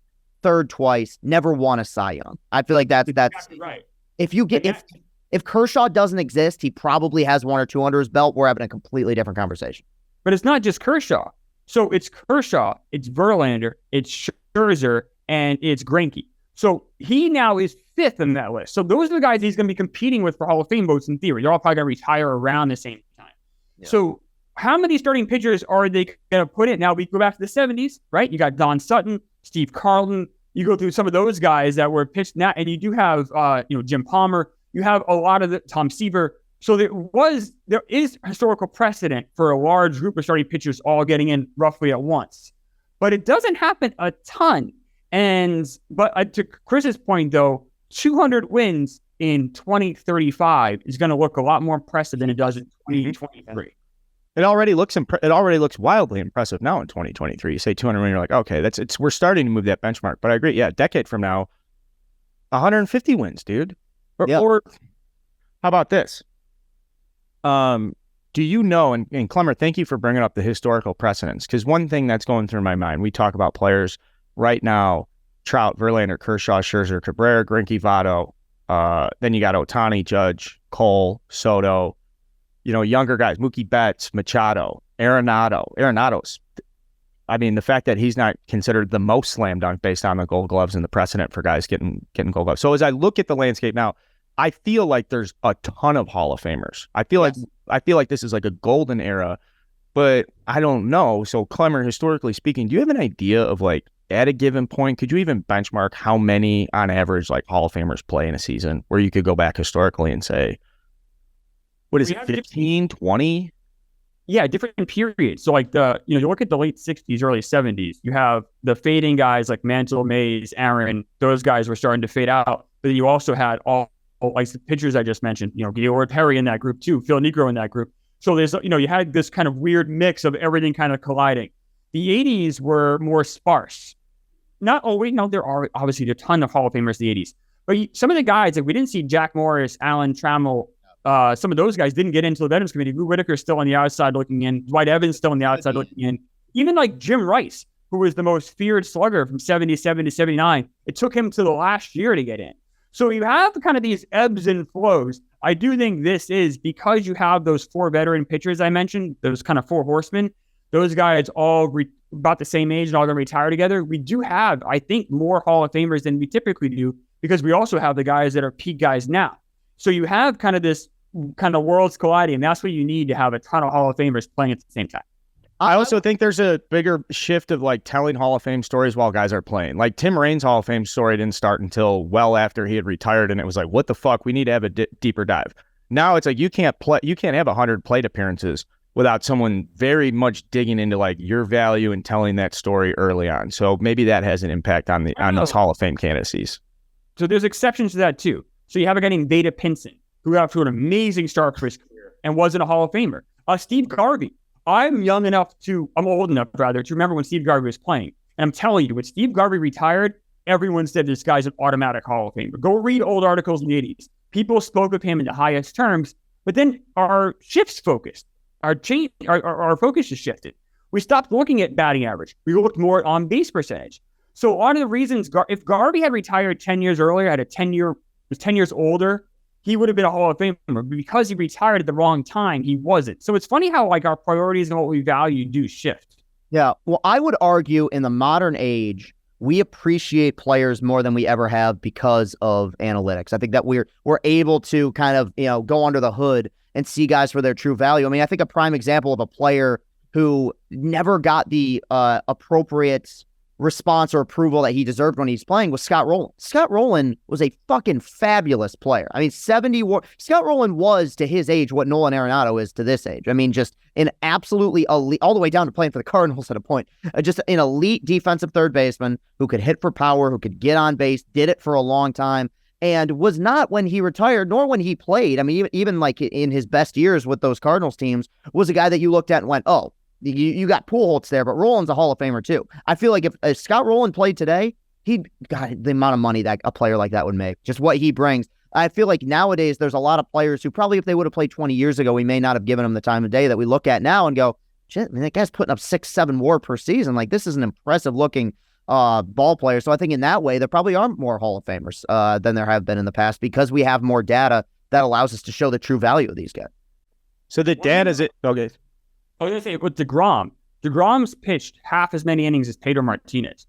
third twice, never won a Cy Young. I feel like that's exactly right. If Kershaw doesn't exist, he probably has one or two under his belt. We're having a completely different conversation. But it's not just Kershaw. So it's Kershaw, it's Verlander, it's Scherzer, and it's Greinke. So he now is fifth in that list. So those are the guys he's going to be competing with for Hall of Fame votes in theory. They're all probably going to retire around the same time. Yeah. So how many starting pitchers are they going to put in? Now we go back to the 70s, right? You got Don Sutton, Steve Carlton. You go through some of those guys that were pitched now, and you do have Jim Palmer. You have a lot of Tom Seaver. So there is historical precedent for a large group of starting pitchers all getting in roughly at once. but it doesn't happen a ton. But to Chris's point, though, 200 wins in 2035 is going to look a lot more impressive than it does in 2023. It already looks wildly impressive now in 2023. You say 200 wins, you're like, okay, we're starting to move that benchmark. But I agree, yeah, a decade from now, 150 wins, dude. Or how about this? Do you know, and Klemmer, thank you for bringing up the historical precedents, because one thing that's going through my mind, we talk about players right now, Trout, Verlander, Kershaw, Scherzer, Cabrera, Greinke, Votto. Then you got Ohtani, Judge, Cole, Soto, younger guys, Mookie Betts, Machado, Arenado's. I mean, the fact that he's not considered the most slam dunk based on the Gold Gloves and the precedent for guys getting Gold Gloves. So as I look at the landscape now, I feel like there's a ton of Hall of Famers. I feel like this is like a golden era, but I don't know. So Klemmer, historically speaking, do you have an idea of like at a given point, could you even benchmark how many on average like Hall of Famers play in a season, where you could go back historically and say, what is it, 15, 20? Yeah, different periods. So like you look at the late 60s, early 70s, you have the fading guys like Mantle, Mays, Aaron, those guys were starting to fade out. But then you also had all like the pitchers I just mentioned, Gaylord Perry in that group too, Phil Negro in that group. So there's, you had this kind of weird mix of everything kind of colliding. The 80s were more sparse. Not always, there are obviously a ton of Hall of Famers in the 80s. But some of the guys, like we didn't see Jack Morris, Alan Trammell, some of those guys didn't get into the Veterans Committee. Lou Whitaker's still on the outside looking in. Dwight Evans still on the outside looking in. Even like Jim Rice, who was the most feared slugger from 77 to 79, it took him to the last year to get in. So you have kind of these ebbs and flows. I do think this is because you have those four veteran pitchers I mentioned, those kind of four horsemen, those guys all about the same age and all going to retire together. We do have, I think, more Hall of Famers than we typically do, because we also have the guys that are peak guys now. So you have kind of this kind of worlds colliding. And that's what you need to have a ton of Hall of Famers playing at the same time. I also think there's a bigger shift of like telling Hall of Fame stories while guys are playing. Like Tim Raines' Hall of Fame story didn't start until well after he had retired, and it was like, what the fuck? We need to have a deeper dive. Now it's like you can't have 100 plate appearances without someone very much digging into like your value and telling that story early on. So maybe that has an impact on these Hall of Fame candidacies. So there's exceptions to that too. So you have a guy named Vada Pinson, who got to an amazing start for his career and wasn't a Hall of Famer. Steve Garvey. I'm old enough to remember when Steve Garvey was playing. And I'm telling you, when Steve Garvey retired, everyone said this guy's an automatic Hall of Famer. Go read old articles in the 80s. People spoke of him in the highest terms, but then our shifts focused. Our focus has shifted. We stopped looking at batting average. We looked more at on-base percentage. So one of the reasons, if Garvey had retired 10 years earlier, was 10 years older, he would have been a Hall of Famer. But because he retired at the wrong time, he wasn't. So it's funny how like our priorities and what we value do shift. Yeah. Well, I would argue in the modern age, we appreciate players more than we ever have because of analytics. I think that we're able to kind of, go under the hood and see guys for their true value. I mean, I think a prime example of a player who never got the appropriate response or approval that he deserved when he's playing was Scott Rowland. Scott Rowland was a fucking fabulous player. I mean, Scott Rowland was to his age what Nolan Arenado is to this age. I mean, just an absolutely elite, all the way down to playing for the Cardinals at a point, just an elite defensive third baseman who could hit for power, who could get on base, did it for a long time, and was not when he retired, nor when he played. I mean, even like in his best years with those Cardinals teams, was a guy that you looked at and went, oh, you got Pujols there, but Rowland's a Hall of Famer too. I feel like if Scott Rowland played today, the amount of money that a player like that would make, just what he brings. I feel like nowadays there's a lot of players who probably if they would have played 20 years ago, we may not have given them the time of day that we look at now and go, shit, man, that guy's putting up 6-7 WAR per season. Like this is an impressive looking ball player. So I think in that way, there probably are more Hall of Famers than there have been in the past because we have more data that allows us to show the true value of these guys. So the data is it okay? I was going to say, with deGrom, deGrom's pitched half as many innings as Pedro Martinez.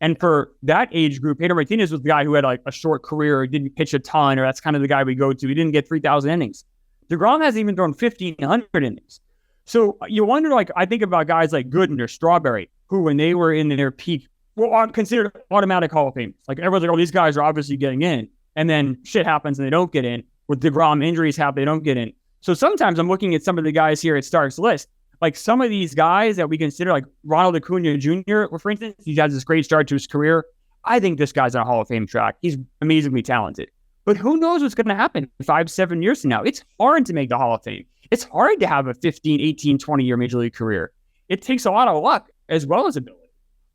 And for that age group, Pedro Martinez was the guy who had like a short career, or didn't pitch a ton, or that's kind of the guy we go to. He didn't get 3,000 innings. deGrom hasn't even thrown 1,500 innings. So you wonder, like, I think about guys like Gooden or Strawberry, who when they were in their peak, were considered automatic Hall of Famers. Like everyone's like, oh, these guys are obviously getting in. And then shit happens and they don't get in. With deGrom, injuries happen, they don't get in. So sometimes I'm looking at some of the guys here at Stark's list. like some of these guys that we consider, like Ronald Acuna Jr., for instance, he has this great start to his career. I think this guy's on a Hall of Fame track. He's amazingly talented. But who knows what's going to happen 5-7 years from now? It's hard to make the Hall of Fame. It's hard to have a 15, 18, 20-year major league career. It takes a lot of luck as well as ability.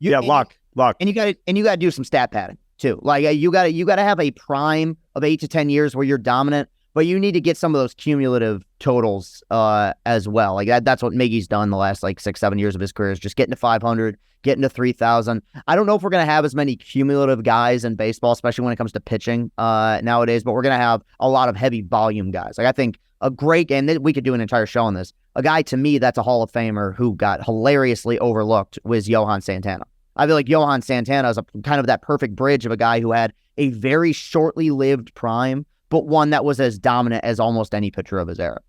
Luck. And you got to do some stat padding too. Like you got to have a prime of 8 to 10 years where you're dominant, but you need to get some of those cumulative totals as well. Like that's what Miggy's done the last like 6-7 years of his career, is just getting to 500, getting to 3,000. I don't know if we're going to have as many cumulative guys in baseball, especially when it comes to pitching nowadays, but we're going to have a lot of heavy volume guys. Like I think a great game, we could do an entire show on this. A guy to me that's a Hall of Famer who got hilariously overlooked was Johan Santana. I feel like Johan Santana is a kind of that perfect bridge of a guy who had a very shortly lived prime, but one that was as dominant as almost any pitcher of his era.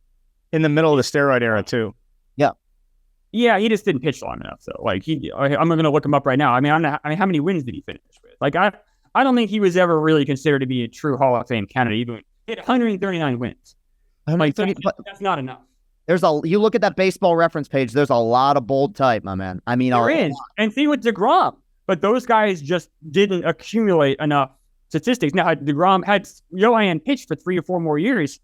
In the middle of the steroid era, too. Yeah, he just didn't pitch long enough, though. Like I'm going to look him up right now. I mean, how many wins did he finish with? Like, I don't think he was ever really considered to be a true Hall of Fame candidate. Even he had 139 wins. Like, that's not enough. You look at that Baseball Reference page, there's a lot of bold type, my man. I mean, there is. And see with deGrom, but those guys just didn't accumulate enough statistics. Now, had Johan pitched for 3 or 4 more years,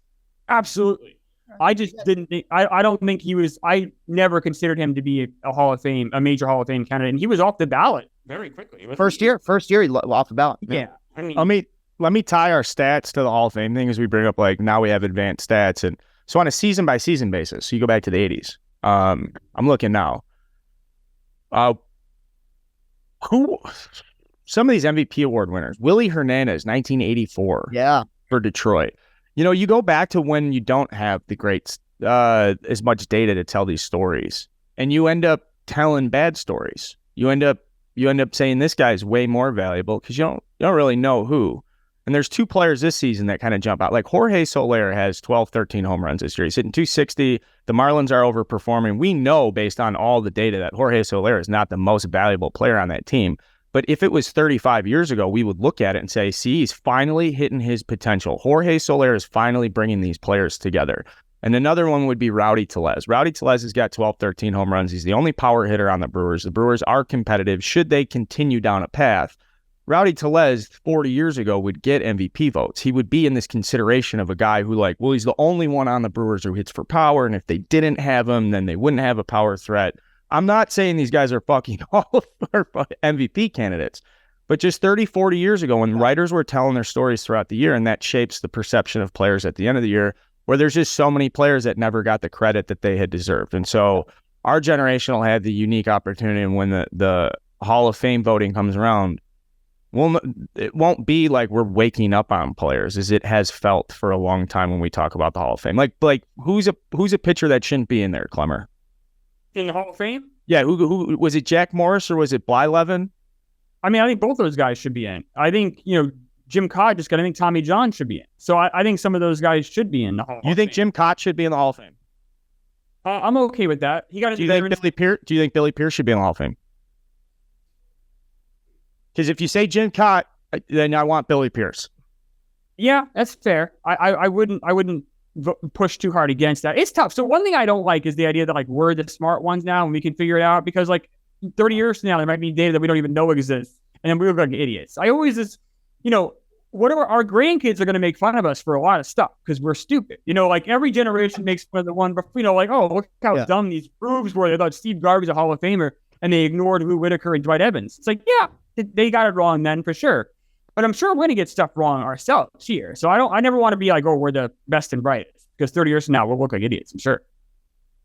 absolutely. I just didn't think, I don't think he was, I never considered him to be a major Hall of Fame candidate. And he was off the ballot very quickly. First year, he off the ballot. Yeah. I mean, let me tie our stats to the Hall of Fame thing as we bring up, like, now we have advanced stats. And so on a season by season basis, so you go back to the 80s. I'm looking now. Some of these MVP award winners, Willie Hernandez, 1984. Yeah. For Detroit. You know, you go back to when you don't have the great, as much data to tell these stories, and you end up telling bad stories. You end up saying this guy's way more valuable because you don't really know who. And there's 2 players this season that kind of jump out. Like Jorge Soler has 12, 13 home runs this year. He's hitting 260. The Marlins are overperforming. We know based on all the data that Jorge Soler is not the most valuable player on that team. But if it was 35 years ago, we would look at it and say, see, he's finally hitting his potential. Jorge Soler is finally bringing these players together. And another one would be Rowdy Tellez. Rowdy Tellez has got 12, 13 home runs. He's the only power hitter on the Brewers. The Brewers are competitive. Should they continue down a path, Rowdy Tellez 40 years ago would get MVP votes. He would be in this consideration of a guy who, like, well, he's the only one on the Brewers who hits for power. And if they didn't have him, then they wouldn't have a power threat. I'm not saying these guys are fucking all MVP candidates, but just 30, 40 years ago when writers were telling their stories throughout the year, and that shapes the perception of players at the end of the year, where there's just so many players that never got the credit that they had deserved. And so our generation will have the unique opportunity, and when the Hall of Fame voting comes around, it won't be like we're waking up on players as it has felt for a long time when we talk about the Hall of Fame. Like who's a pitcher that shouldn't be in there, Klemmer? In the Hall of Fame? Yeah, who was it? Jack Morris or was it Blyleven? I mean, I think both those guys should be in. I think, Jim Cott I think Tommy John should be in. So I think some of those guys should be in the Hall of Fame. You think Jim Cott should be in the Hall of Fame? I'm okay with that. He got. Do you think Billy Pierce should be in the Hall of Fame? Because if you say Jim Cott, then I want Billy Pierce. Yeah, that's fair. I wouldn't push too hard against that. It's tough. So one thing I don't like is the idea that, like, we're the smart ones now and we can figure it out, because, like, 30 years from now there might be data that we don't even know exists, and then we look like idiots. I always just, whatever, our grandkids are going to make fun of us for a lot of stuff because we're stupid. Like, every generation makes fun of the one, like, oh, look how dumb these proofs were. They thought Steve Garvey's a Hall of Famer and they ignored Lou Whitaker and Dwight Evans. It's like, yeah, they got it wrong then for sure. But I'm sure we're going to get stuff wrong ourselves here. So I never want to be like, oh, we're the best and brightest, because 30 years from now, we'll look like idiots, I'm sure.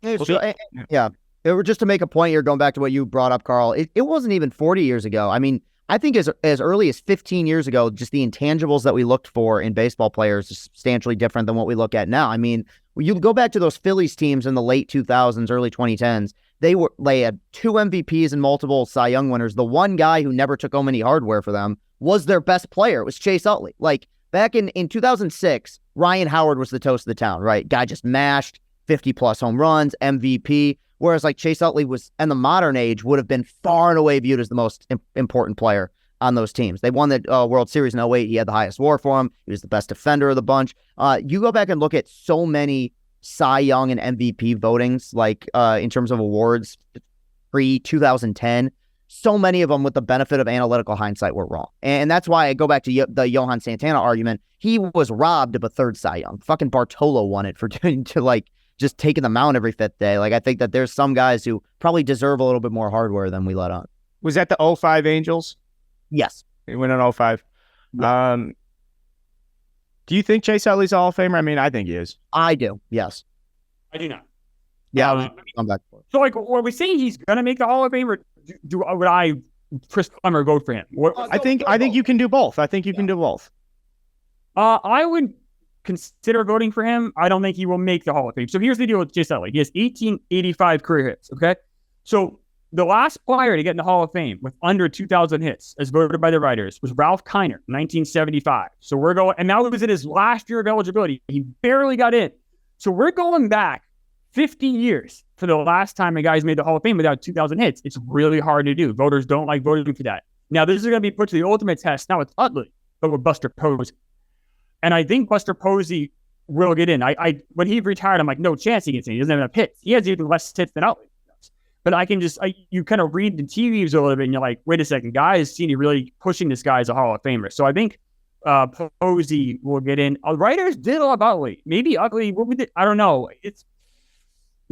Yeah. Just to make a point here, going back to what you brought up, Carl, it wasn't even 40 years ago. I mean, I think as early as 15 years ago, just the intangibles that we looked for in baseball players is substantially different than what we look at now. I mean, when you go back to those Phillies teams in the late 2000s, early 2010s, they had 2 MVPs and multiple Cy Young winners. The one guy who never took home any hardware for them was their best player. It was Chase Utley. Like, back in 2006, Ryan Howard was the toast of the town, right? Guy just mashed 50-plus home runs, MVP. Whereas, like, Chase Utley was, in the modern age, would have been far and away viewed as the most important player on those teams. They won the World Series in 2008. He had the highest WAR for him. He was the best defender of the bunch. You go back and look at so many Cy Young and MVP votings, like in terms of awards pre-2010, so many of them with the benefit of analytical hindsight were wrong. And that's why I go back to the Johan Santana argument. He was robbed of a third Cy Young. Fucking Bartolo won it for just taking the mound every fifth day. Like, I think that there's some guys who probably deserve a little bit more hardware than we let on. Was that the 05 Angels? Yes. They went in 05. Yeah. Do you think Chase Utley's a Hall of Famer? I mean, I think he is. I do. Yes. I do not. Yeah. I'm back for it. So, like, are we saying he's going to make the Hall of Fame, or would I, Chris Klemmer, vote for him? I think you can do both. I think you can do both. I would consider voting for him. I don't think he will make the Hall of Fame. So here's the deal with Chase Utley. He has 1885 career hits, okay? So the last player to get in the Hall of Fame with under 2,000 hits, as voted by the writers, was Ralph Kiner, 1975. So we're going, and that was in his last year of eligibility. He barely got in. So we're going back 50 years for the last time a guy's made the Hall of Fame without 2,000 hits. It's really hard to do. Voters don't like voting for that. Now, this is going to be put to the ultimate test, not with Utley, but with Buster Posey. And I think Buster Posey will get in. I when he retired, I'm like, no chance he gets in. He doesn't have enough hits. He has even less hits than Utley does. But I can just, you kind of read the tea leaves a little bit, and you're like, wait a second, guys, seem to really pushing this guy as a Hall of Famer. So I think Posey will get in. Writers did love Utley. Maybe Utley, I don't know. It's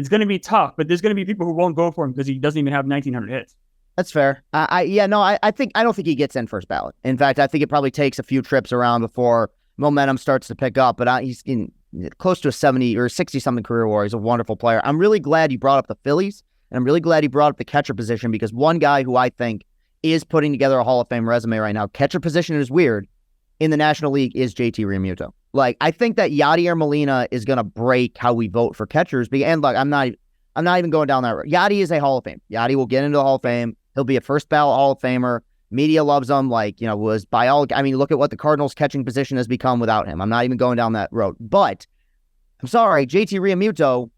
going to be tough, but there's going to be people who won't vote for him because he doesn't even have 1,900 hits. That's fair. I don't think he gets in first ballot. In fact, I think it probably takes a few trips around before momentum starts to pick up, but he's in close to a 70 or 60 something career WAR. He's a wonderful player. I'm really glad you brought up the Phillies, and I'm really glad you brought up the catcher position, because one guy who I think is putting together a Hall of Fame resume right now, catcher position is weird, in the National League, is JT Realmuto. Like, I think that Yadier Molina is going to break how we vote for catchers. And look, I'm not even going down that road. Yadi is a Hall of Fame. Yadi will get into the Hall of Fame. He'll be a first ballot Hall of Famer. Media loves him. Like, was by all, I mean, look at what the Cardinals catching position has become without him. I'm not even going down that road. But I'm sorry, JT Realmuto,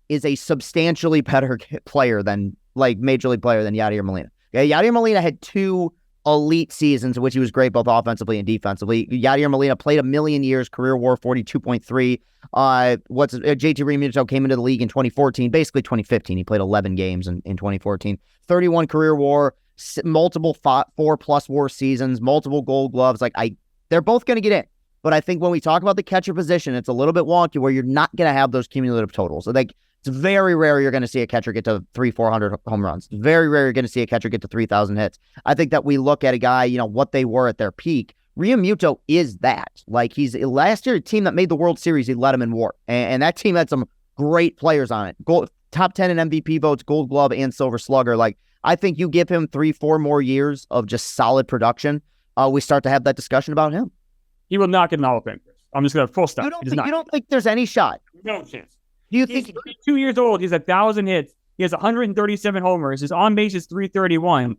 is a substantially better player than, major league player than Yadier Molina. Okay, Yadier Molina had 2 elite seasons in which he was great both offensively and defensively. Yadier Molina played a million years, career WAR 42.3. JT Realmuto came into the league in 2014, basically 2015. He played 11 games in 2014. 31 career WAR, multiple 4+ WAR seasons, multiple Gold Gloves. They're both going to get in. But I think when we talk about the catcher position, it's a little bit wonky where you're not going to have those cumulative totals. So it's very rare you're going to see a catcher get to 300-400 home runs. It's very rare you're going to see a catcher get to 3,000 hits. I think that we look at a guy, what they were at their peak. Realmuto is that. He's last year, a team that made the World Series, he led them in WAR. And that team had some great players on it. Top 10 in MVP votes, Gold Glove, and Silver Slugger. I think you give him 3-4 more years of just solid production, we start to have that discussion about him. He will not get an Hall of Fame. I'm just going to full stop. You don't think there's any shot? No chance. Do you think he's 32 years old? He's 1,000 hits. He has 137 homers. His on base is 331.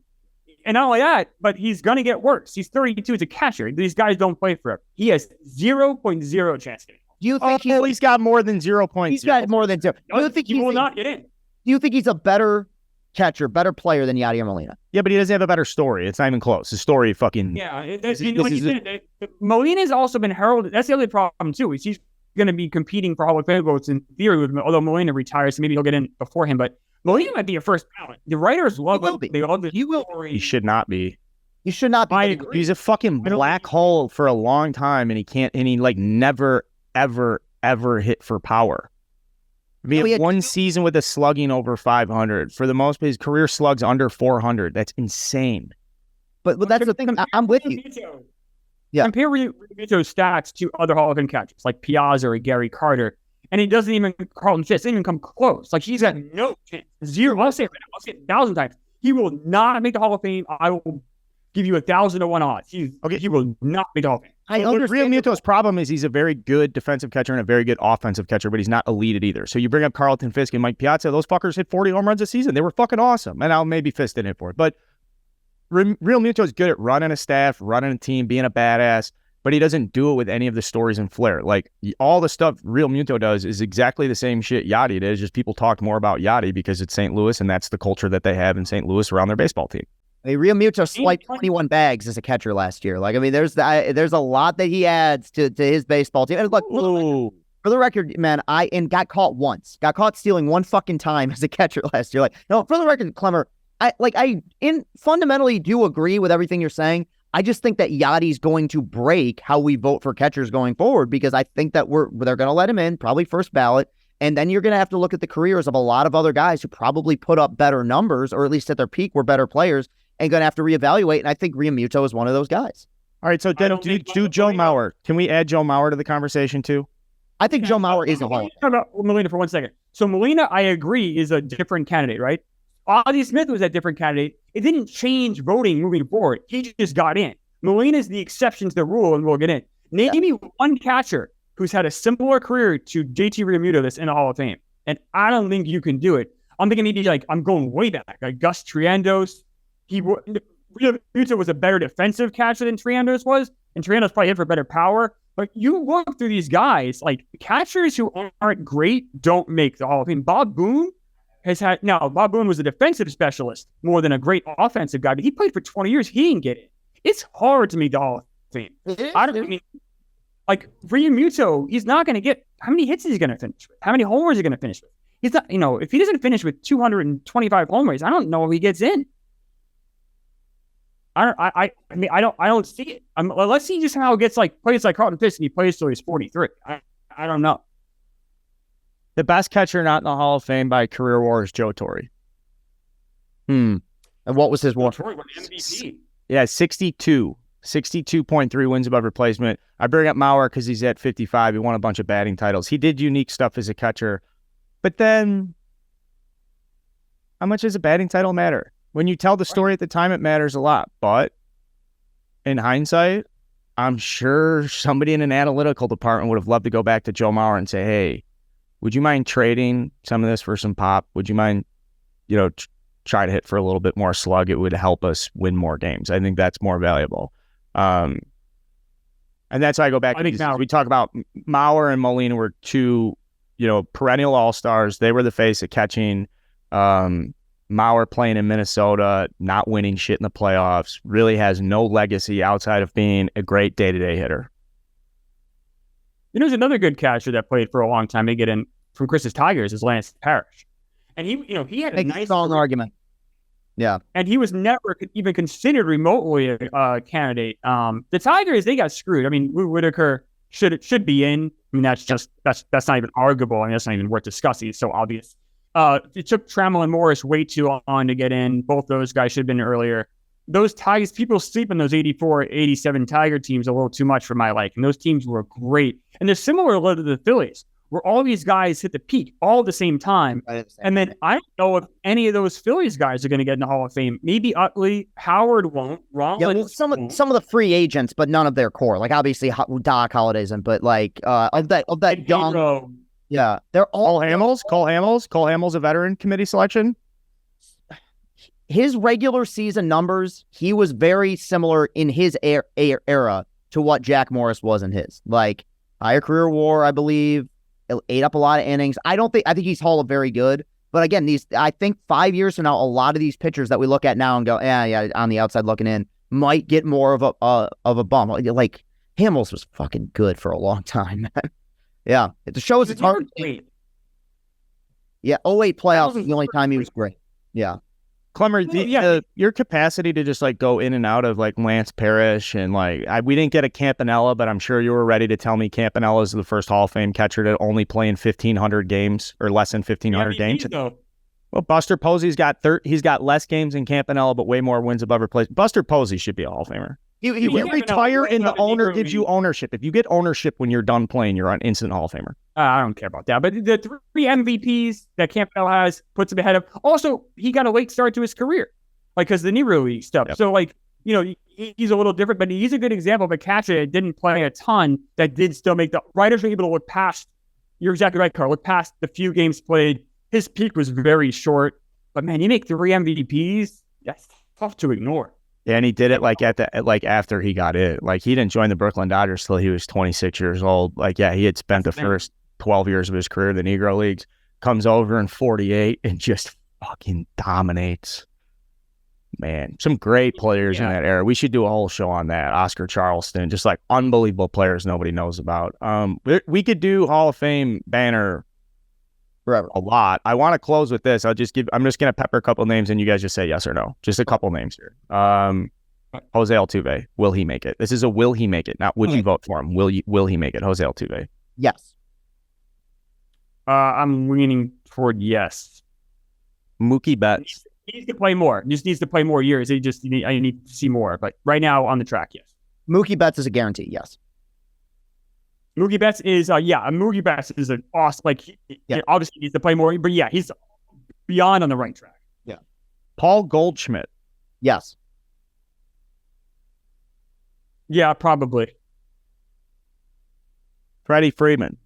And not only that, but he's going to get worse. He's 32 as a catcher. These guys don't play forever. He has 0.0 chance. Do you think he's got more than 0.0? He's got more than 0. Do you think he will not get in? Do you think he's a better catcher, better player than Yadier Molina? Yeah, but he doesn't have a better story. It's not even close. His story fucking... Yeah, Molina's also been heralded. That's the other problem, too. He's going to be competing for Hall of Fame votes in theory, although Molina retires, so maybe he'll get in before him. But Molina might be a first ballot. The writers love him. They love the story. He should not be. He should not be. He's a fucking black hole for a long time, and he never, ever hit for power. He had one season with a slugging over 500. For the most part, his career slugs under 400. That's insane. But that's the thing. I'm with you. Yeah. Compare Realmuto's stats to other Hall of Fame catchers like Piazza or Gary Carter, and he doesn't even, Carlton Fisk, doesn't even come close. He's got no chance. 0. I'll say it 1,000 times. He will not make the Hall of Fame. I will give you 1,000-1 odds. He will not make the Hall of Fame. Realmuto's problem is he's a very good defensive catcher and a very good offensive catcher, but he's not elite at either. So you bring up Carlton Fisk and Mike Piazza, those fuckers hit 40 home runs a season. They were fucking awesome. And now maybe Fisk didn't hit for it. But Realmuto's good at running a staff, running a team, being a badass, but he doesn't do it with any of the stories and flair. All the stuff Realmuto does is exactly the same shit Yadi does, just people talk more about Yadi because it's St. Louis, and that's the culture that they have in St. Louis around their baseball team. Realmuto swiped 21 bags as a catcher last year. There's a lot that he adds to his baseball team. And look, For the record, man, I got caught once. Got caught stealing one fucking time as a catcher last year. Like, no, for the record, Klemmer, I fundamentally do agree with everything you're saying. I just think that Yadi's going to break how we vote for catchers going forward, because I think that they're going to let him in, probably first ballot. And then you're going to have to look at the careers of a lot of other guys who probably put up better numbers, or at least at their peak were better players, and going to have to reevaluate. And I think Realmuto is one of those guys. All right, so then do Joe Mauer. Can we add Joe Mauer to the conversation too? I think Joe Mauer is a Hall. Talk about Molina for 1 second. So Molina, I agree, is a different candidate, right? Ozzie Smith was a different candidate. It didn't change voting moving forward. He just got in. Molina is the exception to the rule, and we'll get in. Name me one catcher who's had a similar career to JT Realmuto that's in the Hall of Fame, and I don't think you can do it. I'm thinking maybe I'm going way back, like Gus Triandos. Realmuto was a better defensive catcher than Triandos was, and Triandos probably hit for better power. But you look through these guys, like catchers who aren't great don't make the Hall of Fame. Bob Boone was a defensive specialist more than a great offensive guy, but he played for 20 years. He didn't get it. It's hard to make the Hall of Fame. Realmuto, he's not going to get, how many hits is he going to finish with? How many homers is he going to finish with? He's not, if he doesn't finish with 225 homers, I don't know if he gets in. I don't see it. Unless he just somehow gets plays like Carlton Fisk and he plays till he's 43. I don't know. The best catcher not in the Hall of Fame by career WAR is Joe Torre. And what was his WAR? Torre won MVP. Yeah, 62.3 wins above replacement. I bring up Mauer because he's at 55. He won a bunch of batting titles. He did unique stuff as a catcher. But then, how much does a batting title matter? When you tell the story at the time, it matters a lot. But in hindsight, I'm sure somebody in an analytical department would have loved to go back to Joe Mauer and say, hey, would you mind trading some of this for some pop? Would you mind, try to hit for a little bit more slug? It would help us win more games. I think that's more valuable. And that's why I go back to these. We talk about Mauer and Molina were two, perennial all-stars. They were the face of catching. Mauer playing in Minnesota, not winning shit in the playoffs, really has no legacy outside of being a great day-to-day hitter. There's another good catcher that played for a long time. They get in from Chris's Tigers is Lance Parrish. And he had a nice strong argument. Yeah. And he was never even considered remotely a candidate. The Tigers, they got screwed. I mean, Lou Whitaker should be in. I mean, that's not even arguable. I mean, that's not even worth discussing. It's so obvious. It took Trammell and Morris way too long to get in. Both those guys should have been earlier. Those Tigers, people sleep on those 84, 87 Tiger teams a little too much for my liking. Those teams were great. And they're similar to the Phillies, where all these guys hit the peak all at the same time. And then I don't know if any of those Phillies guys are going to get in the Hall of Fame. Maybe Utley, Howard won't. Some of the free agents, but none of their core. Like obviously Doc Holliday isn't, but of that young. Yeah, they're all Cole Hamels, a veteran committee selection. His regular season numbers, he was very similar in his era to what Jack Morris was in his. Like higher career WAR, I believe, ate up a lot of innings. I think he's Hall of very good. But again, I think 5 years from now, a lot of these pitchers that we look at now and go, yeah, on the outside looking in, might get more of a bump. Like Hamels was fucking good for a long time. Yeah, it shows it's hard. Yeah, 08 playoffs was the only time he was great. Yeah. Klemmer, your capacity to just go in and out of Lance Parrish and we didn't get a Campanella, but I'm sure you were ready to tell me Campanella is the first Hall of Fame catcher to only play in 1,500 games or less than 1,500 games. Well, Buster Posey's he's got less games than Campanella, but way more wins above replacement. Buster Posey should be a Hall of Famer. He will retire and the owner gives you ownership. If you get ownership when you're done playing, you're an instant Hall of Famer. I don't care about that. But the 3 MVPs that Campanella has puts him ahead of. Also, he got a late start to his career, because the Negro League stuff. Yep. So, he's a little different, but he's a good example of a catcher that didn't play a ton that did still make the writers were able to look past. You're exactly right, Carl. Look past the few games played. His peak was very short, but man, you make 3 MVPs. That's tough to ignore. Yeah, and he did it after he got it. He didn't join the Brooklyn Dodgers till he was 26 years old. He had spent the first 12 years of his career in the Negro Leagues, comes over in 48 and just fucking dominates. Man, some great players in that era. We should do a whole show on that. Oscar Charleston, just like unbelievable players nobody knows about. We could do Hall of Fame banner forever. A lot. I want to close with this. I'm just going to pepper a couple names and you guys just say yes or no. Just a couple names here. Jose Altuve, will he make it? This is a will he make it, not would you vote for him. Will he make it? Jose Altuve. Yes. I'm leaning toward yes. Mookie Betts. He needs to play more. Just needs to play more years. I need to see more. But right now on the track, yes. Mookie Betts is a guarantee. Yes. Mookie Betts is Mookie Betts is an awesome. Like he obviously needs to play more, but yeah, he's beyond on the right track. Yeah. Paul Goldschmidt. Yes. Yeah, probably. Freddie Freeman.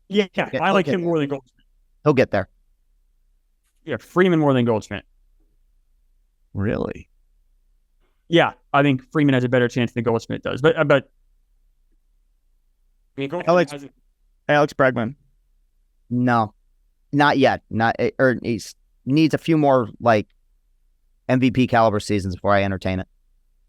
Yeah, I like him more than Goldschmidt. He'll get there. Yeah, Freeman more than Goldschmidt. Really? Yeah, I think Freeman has a better chance than Goldschmidt does. But I mean, Alex Bregman. No, not yet. He needs a few more like MVP caliber seasons before I entertain it.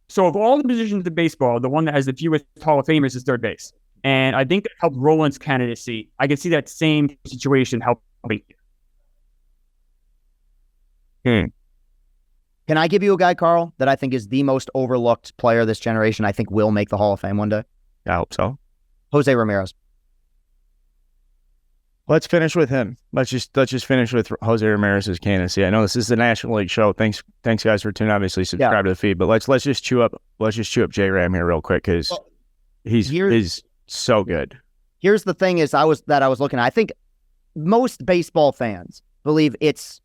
So of all the positions in baseball, the one that has the fewest Hall of Famers is third base. And I think that helped Roland's candidacy. I can see that same situation helping. Can I give you a guy, Carl, that I think is the most overlooked player of this generation? I think will make the Hall of Fame one day. I hope so. Jose Ramirez. Let's finish with him. Let's just finish with Jose Ramirez's candidacy. I know this is the National League show. Thanks guys for tuning. Obviously, subscribe to the feed. But let's just chew up J-Ram here real quick because he's so good. Here's the thing: I was looking at. I think most baseball fans believe it's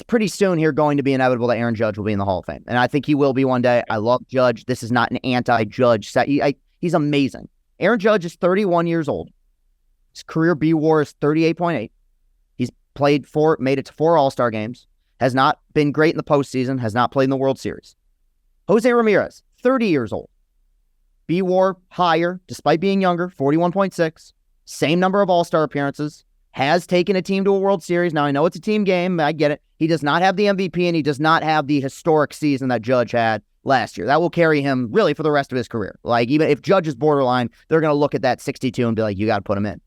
pretty soon here going to be inevitable that Aaron Judge will be in the Hall of Fame, and I think he will be one day. I love Judge. This is not an anti-Judge set. He's amazing. Aaron Judge is 31 years old. His career B-WAR is 38.8. He's made it to 4 All-Star games, has not been great in the postseason, has not played in the World Series. Jose Ramirez, 30 years old. B-WAR higher, despite being younger, 41.6. Same number of All-Star appearances. Has taken a team to a World Series. Now, I know it's a team game. I get it. He does not have the MVP, and he does not have the historic season that Judge had last year. That will carry him really for the rest of his career. Like, even if Judge is borderline, they're going to look at that 62 and be like, you got to put him in.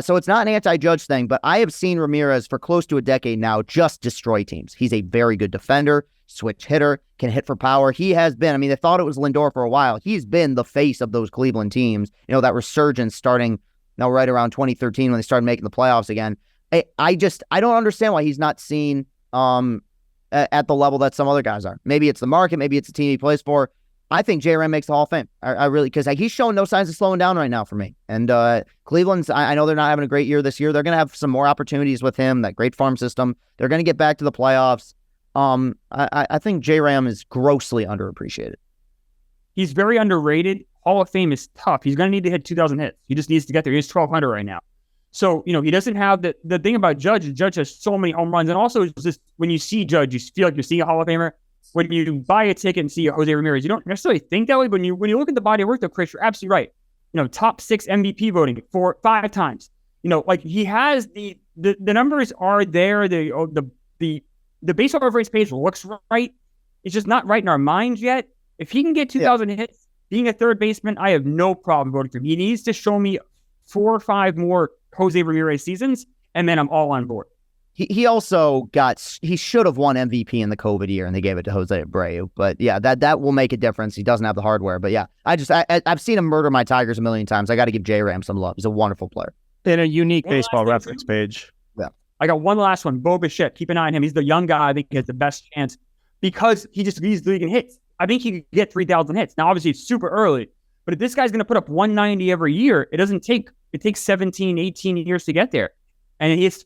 So it's not an anti-Judge thing, but I have seen Ramirez for close to a decade now just destroy teams. He's a very good defender, switch hitter, can hit for power. He has been, they thought it was Lindor for a while. He's been the face of those Cleveland teams. That resurgence starting right around 2013 when they started making the playoffs again. I don't understand why he's not seen at the level that some other guys are. Maybe it's the market, maybe it's the team he plays for. I think J-Ram makes the Hall of Fame. I really, because he's showing no signs of slowing down right now for me. And Cleveland's, I know they're not having a great year this year. They're going to have some more opportunities with him, that great farm system. They're going to get back to the playoffs. I think J-Ram is grossly underappreciated. He's very underrated. Hall of Fame is tough. He's going to need to hit 2,000 hits. He just needs to get there. He's 1,200 right now. So, he doesn't have the thing about Judge. Judge has so many home runs. And also, it's just when you see Judge, you feel like you're seeing a Hall of Famer. When you buy a ticket and see Jose Ramirez, you don't necessarily think that way, but when you look at the body of work, though, Chris, you're absolutely right. Top 6 MVP voting 5 times. Like he has the numbers are there. The baseball reference page looks right. It's just not right in our minds yet. If he can get 2,000 hits, being a third baseman, I have no problem voting for him. He needs to show me 4 or 5 more Jose Ramirez seasons, and then I'm all on board. He also he should have won MVP in the COVID year, and they gave it to Jose Abreu. But yeah, that will make a difference. He doesn't have the hardware. But yeah, I've seen him murder my Tigers a million times. I got to give J-Ram some love. He's a wonderful player. In a unique baseball reference page. Yeah. I got one last one. Bo Bichette. Keep an eye on him. He's the young guy. I think he has the best chance because he just leads the league in hits. I think he could get 3,000 hits. Now, obviously, it's super early. But if this guy's going to put up 190 every year, it takes 17, 18 years to get there. And he's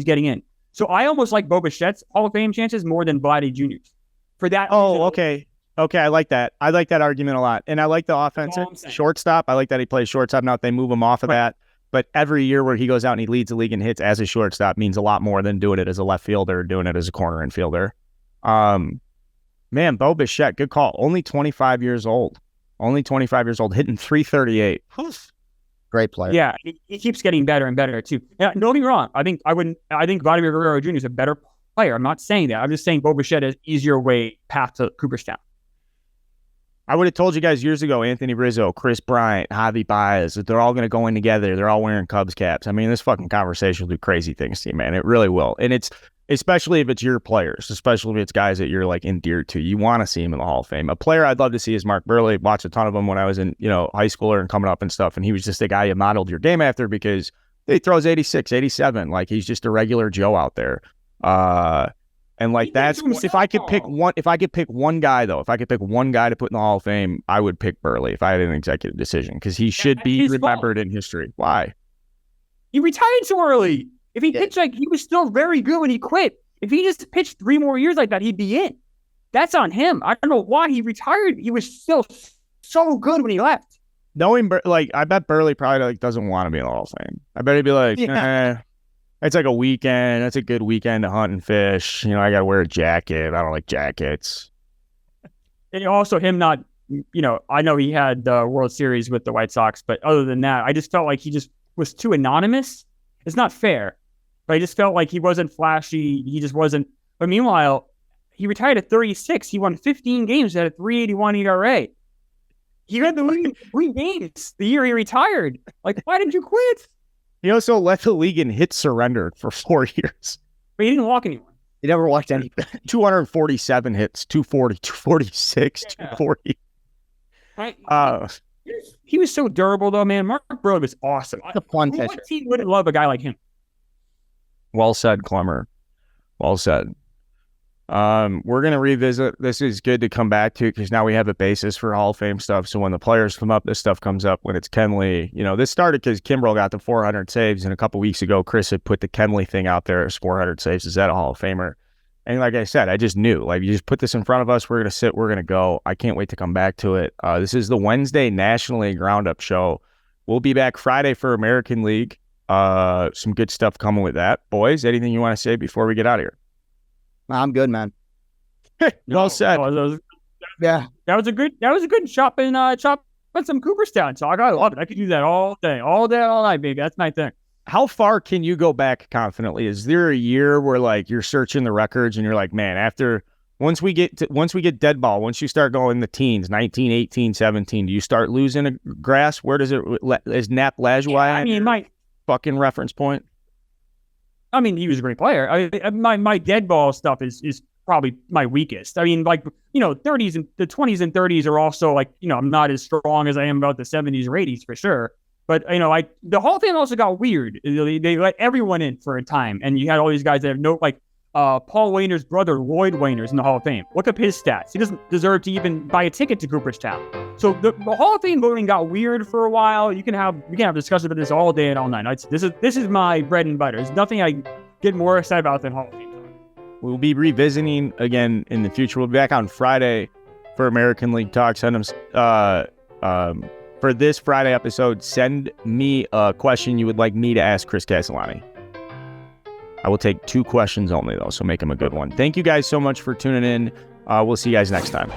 getting in. So I almost like Bo Bichette's Hall of Fame chances more than Vladdy Jr.'s. For that. Oh, okay. Okay, I like that. I like that argument a lot. And I like the offensive shortstop. I like that he plays shortstop. Now, if they move him off of that. But every year where he goes out and he leads the league in hits as a shortstop means a lot more than doing it as a left fielder or doing it as a corner infielder. Man, Bo Bichette, good call. Only 25 years old. Hitting 338. Great player. Yeah, he keeps getting better and better too. Yeah, don't get me wrong. I think Vladimir Guerrero Jr. is a better player. I'm not saying that. I'm just saying Bo Bichette has easier way path to Cooperstown. I would have told you guys years ago, Anthony Rizzo, Chris Bryant, Javi Baez, that they're all going to go in together. They're all wearing Cubs caps. I mean, this fucking conversation will do crazy things to you, man. It really will. And it's, especially if it's your players, especially if it's guys that you're like endeared to. You want to see him in the Hall of Fame. A player I'd love to see is Mark Burley. Watched a ton of him when I was in, high schooler and coming up and stuff. And he was just a guy you modeled your game after because he throws 86, 87. Like he's just a regular Joe out there. And like that's if I could pick one guy though, if I could pick one guy to put in the Hall of Fame, I would pick Burley if I had an executive decision because he should be remembered in history. Why? He retired so early. If he pitched like he was still very good when he quit. If he just pitched 3 more years like that, he'd be in. That's on him. I don't know why he retired. He was still so good when he left. Knowing I bet Burley probably doesn't want to be in the Hall of Fame. I bet he'd be like, it's like a weekend. That's a good weekend to hunt and fish. I got to wear a jacket. I don't like jackets. And also him not, I know he had the World Series with the White Sox, but other than that, I just felt like he just was too anonymous. It's not fair, but I just felt like he wasn't flashy. He just wasn't. But meanwhile, he retired at 36. He won 15 games at a 3.81 ERA. He had the league 3 games the year he retired. Like, why did you quit? He also led the league in hits surrendered for 4 years. But he didn't walk anyone. He never walked anything. 247 hits, 240, 246, 240. Right. He was so durable, though, man. Mark Brewer was awesome. The fun pitcher. What team wouldn't love a guy like him? Well said, Klemmer. Well said. We're going to revisit. This is good to come back to because now we have a basis for Hall of Fame stuff. So when the players come up, this stuff comes up. When it's Kenley, this started because Kimbrel got the 400 saves. And a couple weeks ago, Chris had put the Kenley thing out there as 400 saves. Is that a Hall of Famer? And like I said, I just knew, you just put this in front of us. We're going to sit. We're going to go. I can't wait to come back to it. This is the Wednesday National League Roundup show. We'll be back Friday for American League. Some good stuff coming with that. Boys, anything you want to say before we get out of here? I'm good, man. Well said. Yeah, that was a good chop in some Cooperstown talk. I love it. I could do that all day, all night, baby. That's my thing. How far can you go back confidently? Is there a year where you're searching the records and you're like, man, once we get dead ball, once you start going the teens, 19, 18, 17, do you start losing a grasp? Where does it is Nap Lajoie? My fucking reference point. I mean, he was a great player. My dead ball stuff is probably my weakest. I mean, 30s and the 20s and 30s are also I'm not as strong as I am about the 70s or 80s for sure. But the whole thing also got weird. They let everyone in for a time, and you had all these guys that have Paul Wayner's brother, Lloyd Wayner's in the Hall of Fame. Look up his stats. He doesn't deserve to even buy a ticket to Cooperstown. So the Hall of Fame voting got weird for a while. We can have discussions about this all day and all night. This is my bread and butter. There's nothing I get more excited about than Hall of Fame. We'll be revisiting again in the future. We'll be back on Friday for American League Talk. Send them for this Friday episode. Send me a question you would like me to ask Chris Castellani. I will take 2 questions only, though, so make them a good one. Thank you guys so much for tuning in. We'll see you guys next time.